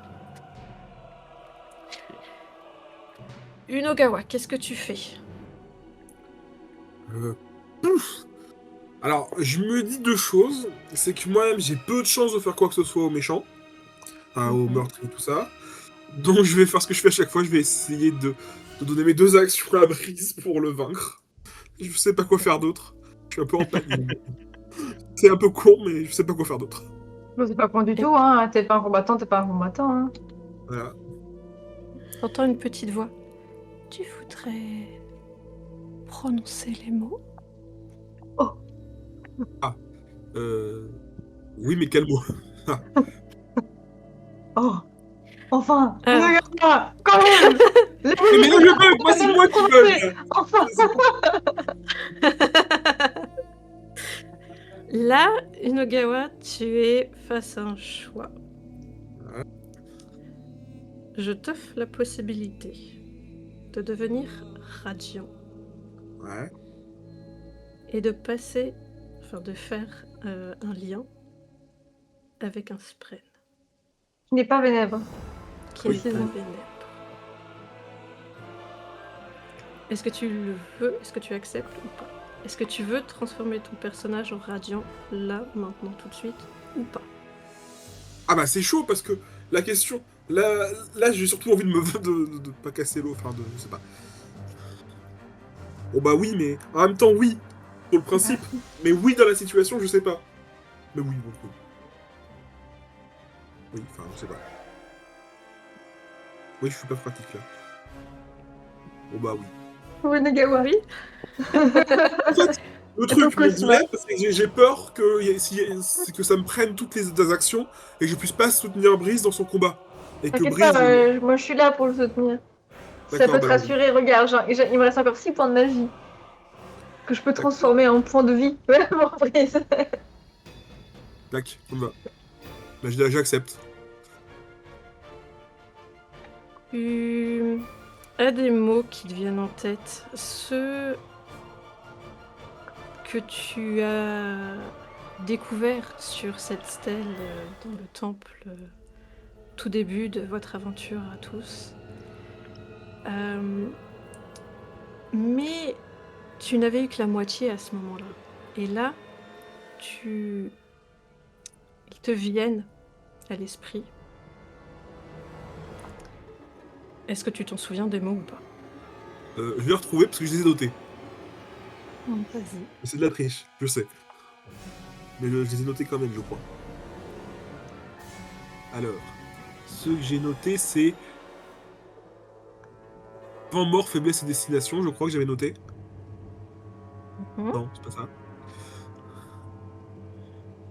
Unogawa, qu'est-ce que tu fais? Alors, je me dis 2 choses. C'est que moi-même, j'ai peu de chances de faire quoi que ce soit aux méchants. Enfin, aux meurtriers, tout ça. Donc, je vais faire ce que je fais à chaque fois. Je vais essayer de donner mes 2 actions à Brise pour le vaincre. Je sais pas quoi faire d'autre. Je suis un peu en panique. C'est un peu con, mais je sais pas quoi faire d'autre. Bon, c'est pas con du tout, hein. T'es pas un combattant, t'es pas un combattant, hein. Voilà. T'entends une petite voix. Tu voudrais prononcer les mots? Oui, mais quel mot? Oh, enfin, Alors. Unogawa, quand même. Mais non, je veux pas, moi, c'est moi qui veux. Enfin. Là, Unogawa, tu es face à un choix. Ouais. Je t'offre la possibilité de devenir radiant Ouais. et de passer, enfin de faire un lien avec un spren Qui n'est pas Vénèbre. qui n'est pas Précisément. vénère. Est-ce que tu le veux? Est-ce que tu acceptes ou pas? Est-ce que tu veux transformer ton personnage en radiant là, maintenant, tout de suite, ou pas? Ah bah c'est chaud parce que la question... Là j'ai surtout envie de pas casser l'eau, enfin de... Je sais pas. Bon bah oui, mais en même temps oui, sur le principe. Mais oui dans la situation, je sais pas. Mais oui, bon, oui. Oui, enfin, je sais pas. Oui, je suis pas pratique là. Bon bah oui. Unogawa, oui. En fait, le truc, Donc, mon ouais. dilemme, c'est que j'ai peur que ça me prenne toutes les actions et que je puisse pas soutenir Brice dans son combat. Et que T'inquiète Brice... pas, moi je suis là pour le soutenir. Si ça D'accord, peut te bah, rassurer, regarde, il me reste encore 6 points de magie. Que je peux D'accord. transformer en points de vie. Vraiment, Brise. Tac, ça me va. Bah j'accepte. Tu as des mots qui te viennent en tête. Ceux que tu as découverts sur cette stèle dans le temple tout début de votre aventure à tous. Mais tu n'avais eu que la moitié à ce moment-là. Et là, ils te viennent à l'esprit. Est-ce que tu t'en souviens des mots ou pas? Je vais les retrouver parce que je les ai notés. Vas-y. C'est de la triche, je sais. Mais je les ai notés quand même, je crois. Alors, ceux que j'ai notés, c'est Vent, mort, faiblesse et destination, je crois que j'avais noté. Mhm. Non, c'est pas ça.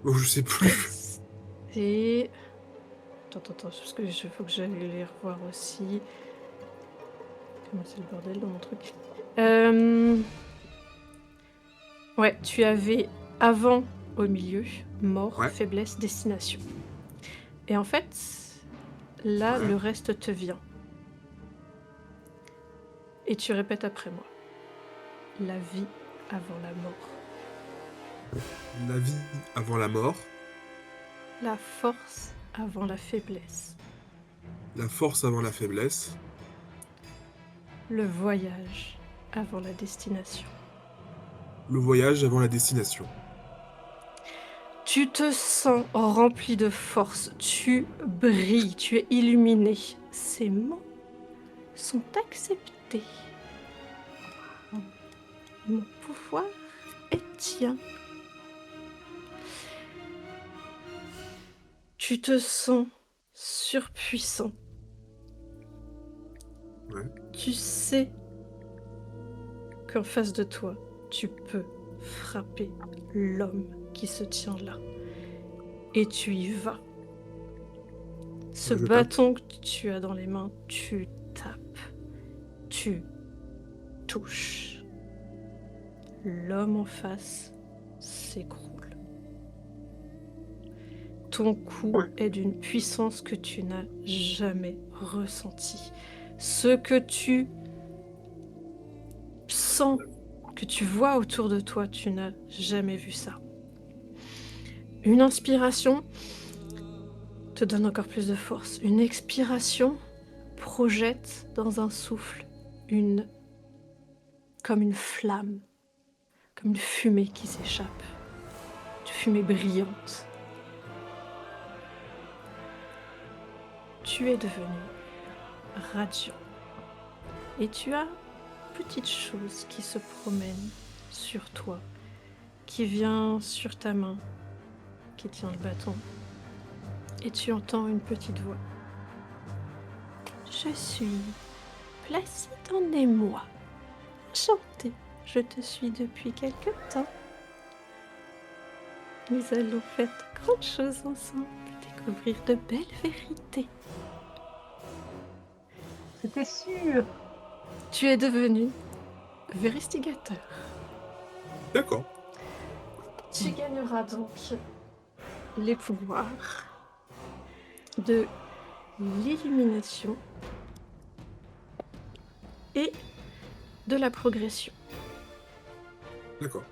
Oh, je sais plus. Et... Attends, parce que faut que j'aille les revoir aussi. Comment c'est le bordel dans mon truc? Ouais, tu avais avant au milieu, mort, Ouais. faiblesse, destination. Et en fait, là, Ouais. le reste te vient. Et tu répètes après moi. La vie avant la mort. La vie avant la mort, La force avant la faiblesse. la force avant la faiblesse, Le voyage avant la destination. le voyage avant la destination. Tu te sens rempli de force, tu brilles, tu es illuminé. Ces mots sont acceptés. Mon pouvoir est tien. Tu te sens surpuissant. Ouais. Tu sais qu'en face de toi, tu peux frapper l'homme qui se tient là. Et tu y vas. Ce Je tape. bâton que tu as dans les mains, tu tapes. Tu touches. L'homme en face s'écroule. Ton coup est d'une puissance que tu n'as jamais ressentie. Ce que tu sens, que tu vois autour de toi, tu n'as jamais vu ça. Une inspiration te donne encore plus de force. Une expiration projette dans un souffle comme une flamme, comme une fumée qui s'échappe. Une fumée brillante. Tu es devenu radiant. Et tu as une petite chose qui se promène sur toi, qui vient sur ta main, qui tient le bâton. Et tu entends une petite voix. Je suis Placide en émoi. Enchantée, je te suis depuis quelque temps. Nous allons faire de grandes choses ensemble, découvrir de belles vérités. C'était sûr. Tu es devenu véristigateur. D'accord. Tu gagneras donc les pouvoirs de l'illumination et de la progression. D'accord.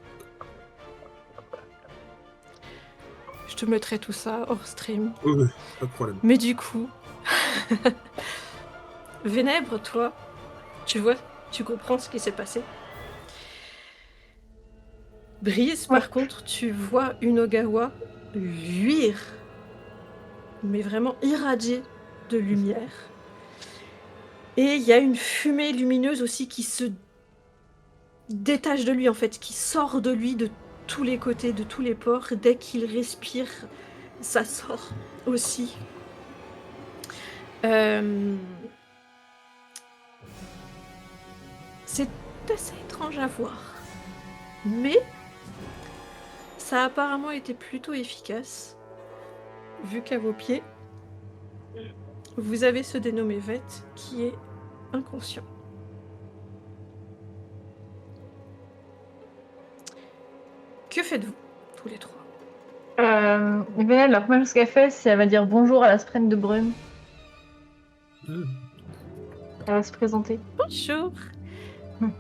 Je te mettrai tout ça hors stream. Oui, pas de problème. Mais du coup, Vénèbre, toi, tu vois, tu comprends ce qui s'est passé. Brise, par contre, tu vois une Ogawa luire, mais vraiment irradiée de lumière. Et il y a une fumée lumineuse aussi qui se détache de lui, en fait, qui sort de lui de tous les côtés, de tous les pores. Dès qu'il respire, ça sort aussi. C'est assez étrange à voir. Mais ça a apparemment été plutôt efficace, vu qu'à vos pieds, vous avez ce dénommé Veth qui est inconscient. Que faites-vous, tous les trois? Vénel, la première chose qu'elle fait, c'est elle va dire bonjour à la sprène de brume. Elle va se présenter. Bonjour. Hmm.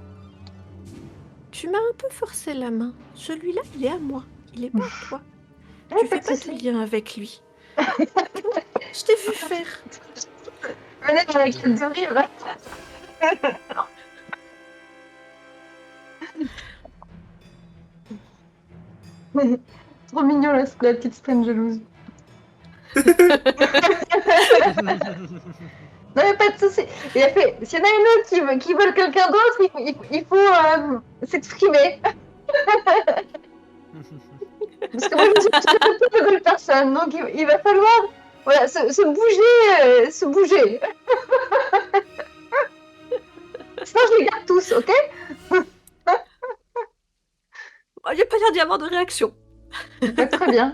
Tu m'as un peu forcé la main. Celui-là, il est à moi. Il est pas à toi. Ouais, Tu fais de pas souci. de lien avec lui. Je t'ai vu faire. Venez dans la quête de rire. Trop mignon la petite Spren jalouse. Non mais pas de souci. Il a fait, s'il y en a une autre qui veut quelqu'un d'autre, il faut s'exprimer. Parce que moi je suis pas de nouvelle personne, donc il va falloir voilà, se bouger, se bouger. Sinon je les garde tous, ok? Il n'y a pas l'air d'y avoir de réaction. Bah, très bien.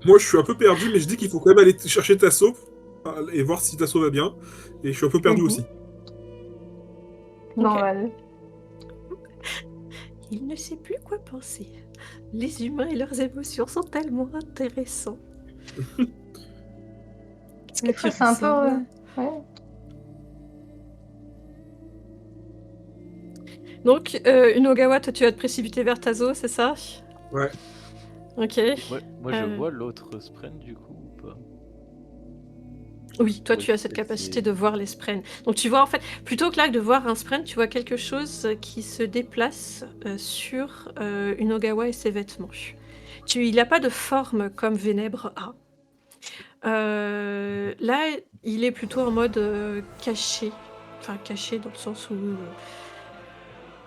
Moi, je suis un peu perdu, mais je dis qu'il faut quand même aller chercher Tasso et voir si Tasso va bien. Et je suis un peu perdu Mhm. aussi. Normal. Il ne sait plus quoi penser. Les humains et leurs émotions sont tellement intéressants. Qu'est-ce que Des tu fois c'est un peu... ressens, là ouais. Donc, Unogawa, toi, tu vas te précipiter vers Tazo, c'est ça? Ouais. Ok. Moi je vois l'autre Spren du coup ou pas? Oui, toi, Ouais, tu as cette c'est- capacité de voir les sprens. Donc, tu vois, en fait, plutôt que là de voir un spren, tu vois quelque chose qui se déplace sur Unogawa et ses vêtements. Il n'a pas de forme comme Vénèbre a. Là, il est plutôt en mode caché. Enfin, caché dans le sens où...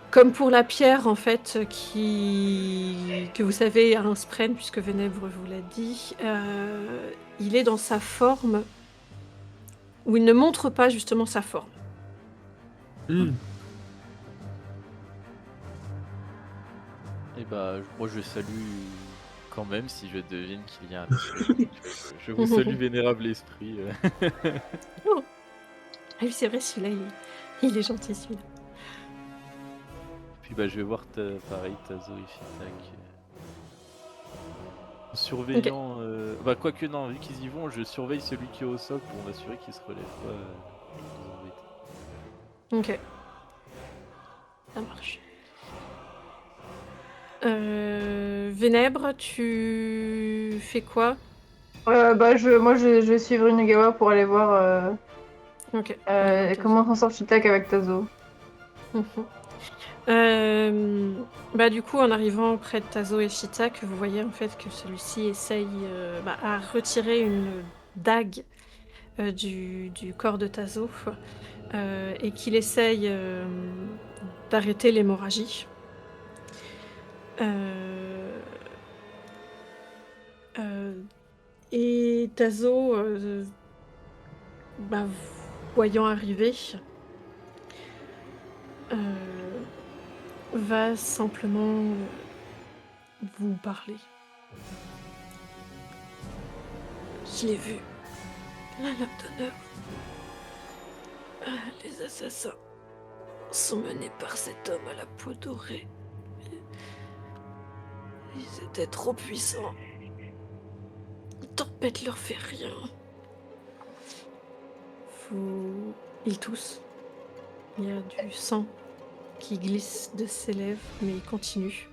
comme pour la pierre, en fait, que vous savez, a un spren, puisque Vénèbre vous l'a dit, il est dans sa forme où il ne montre pas justement sa forme. Et bah, moi je salue quand même si je devine qu'il y a un esprit. Je vous salue, vénérable esprit. Oh. Ah oui, c'est vrai, celui-là, il est gentil, celui-là. Puis bah, je vais voir pareil Tazo et Fitak. En surveillant. Bah, quoique, non, vu qu'ils y vont, je surveille celui qui est au socle pour m'assurer qu'il se relève pas. Nous embêter. Ok. Ça marche. Vénèbre, tu fais quoi? Bah, moi je vais suivre Unegawa pour aller voir Ok. comment s'en sort Shitak avec Tazo. Bah du coup, en arrivant près de Tazo et Shitak, vous voyez en fait que celui-ci essaye à retirer une dague du corps de Tazo et qu'il essaye d'arrêter l'hémorragie. Et Tazo, voyant arriver, va simplement vous parler. Je l'ai vu, la lame d'honneur. Les assassins sont menés par cet homme à la peau dorée. Ils étaient trop puissants. Une tempête leur fait rien. Ils toussent. Il y a du sang qui glisse de ses lèvres, mais il continue.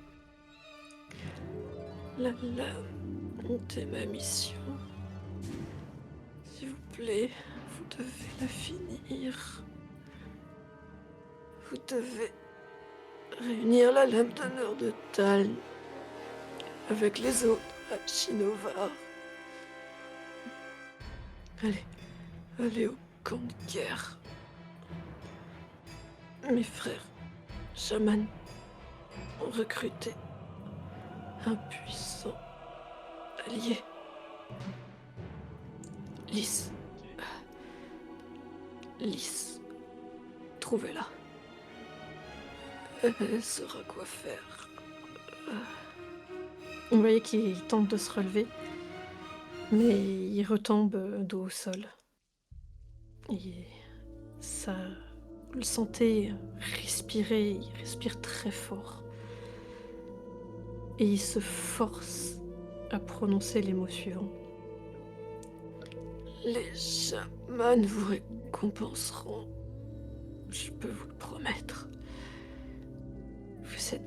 La lame était ma mission. S'il vous plaît, vous devez la finir. Vous devez réunir la lame d'honneur de Tal avec les autres à Shinovar. Allez au camp de guerre. Mes frères chamans ont recruté un puissant allié. Lys. Trouvez-la. Elle saura quoi faire. Vous voyez qu'il tente de se relever, mais il retombe dos au sol. Et ça... Vous le sentez respirer, il respire très fort. Et il se force à prononcer les mots suivants. Les chamans vous récompenseront. Je peux vous le promettre. Vous êtes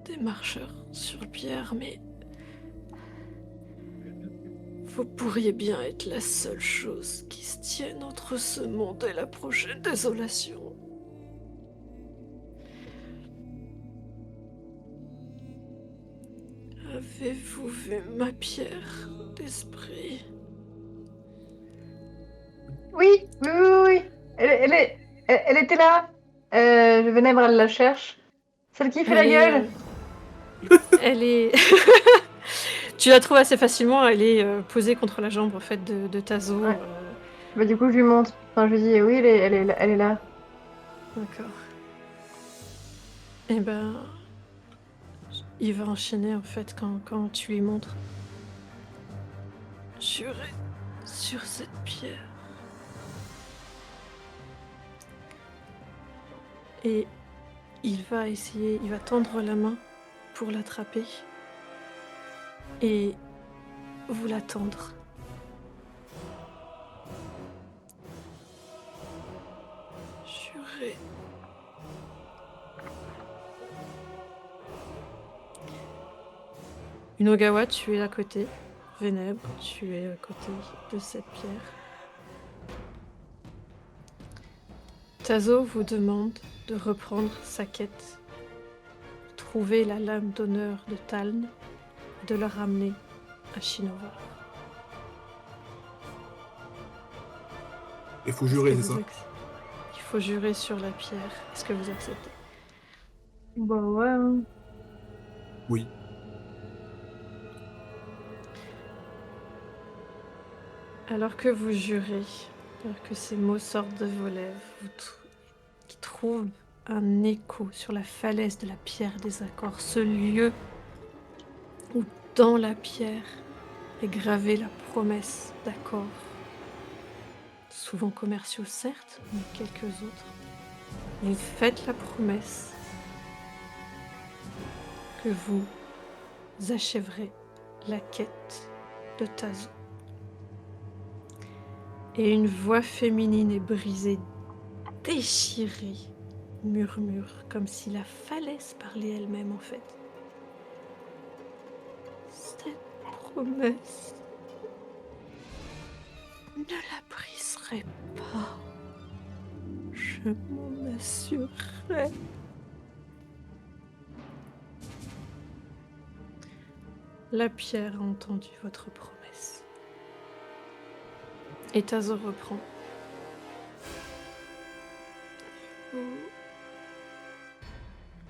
des marcheurs sur pierre, mais vous pourriez bien être la seule chose qui se tienne entre ce monde et la prochaine désolation. Avez-vous vu ma pierre d'esprit? Oui. Elle était là. Vénèbre, elle la cherche. Celle qui fait la gueule. Elle est... Tu la trouves assez facilement, elle est posée contre la jambe en fait de Tazo. Ouais. Bah, du coup, je lui montre. Enfin, je lui dis, oui, elle est là. D'accord. Et ben... Il va enchaîner en fait quand tu lui montres. Jurez sur cette pierre. Et il va tendre la main pour l'attraper. Et vous l'attendre. Jurez. Unogawa, tu es à côté. Vénèbre, tu es à côté de cette pierre. Tazo vous demande de reprendre sa quête. Trouver la lame d'honneur de Taln et de la ramener à Shinovar. Il faut jurer, Est-ce que c'est ça? Il faut jurer sur la pierre. Est-ce que vous acceptez? Bah ouais. Hein. Oui. Alors que vous jurez, alors que ces mots sortent de vos lèvres, qui trouvent un écho sur la falaise de la pierre des accords, ce lieu où dans la pierre est gravée la promesse d'accords, souvent commerciaux certes, mais quelques autres. Vous faites la promesse que vous achèverez la quête de Tazo. Et une voix féminine est brisée, déchirée, murmure, comme si la falaise parlait elle-même en fait. Cette promesse, ne la briserai pas. Je m'en assurerai. La pierre a entendu votre promesse. Et Tazo reprend. Oh,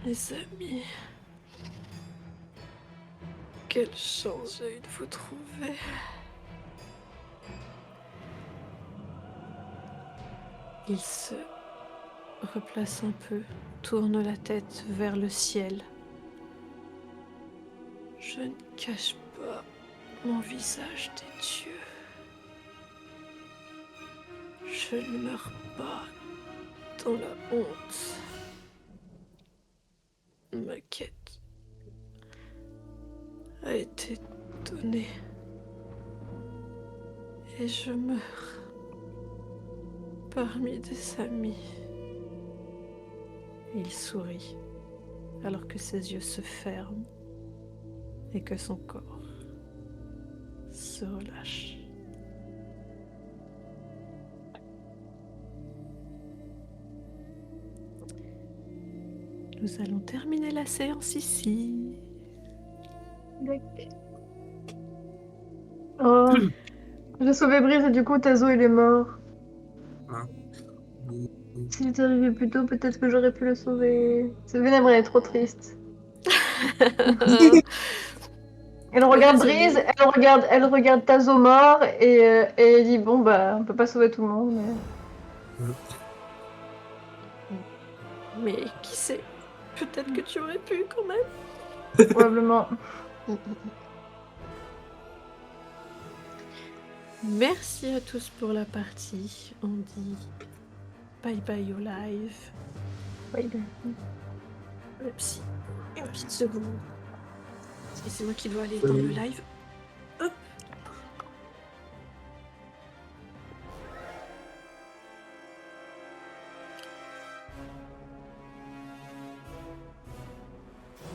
mes amis, quelle chance j'ai eu de vous trouver. Il se replace un peu, tourne la tête vers le ciel. Je ne cache pas mon visage des dieux. Je ne meurs pas dans la honte. Ma quête a été donnée. Et je meurs parmi des amis. Il sourit alors que ses yeux se ferment et que son corps se relâche. Nous allons terminer la séance ici. Oh, j'ai sauvé Brice et du coup Tazo il est mort. Ah. S'il était arrivé plus tôt, peut-être que j'aurais pu le sauver. C'est Vénèbre, elle est trop triste. Elle regarde Brice, elle regarde Tazo mort et elle dit bon bah on peut pas sauver tout le monde. Mais qui sait, peut-être que tu aurais pu quand même. Probablement. Merci à tous pour la partie. On dit bye bye au live. Ouais. Une petite seconde. Et c'est moi qui dois aller dans le live.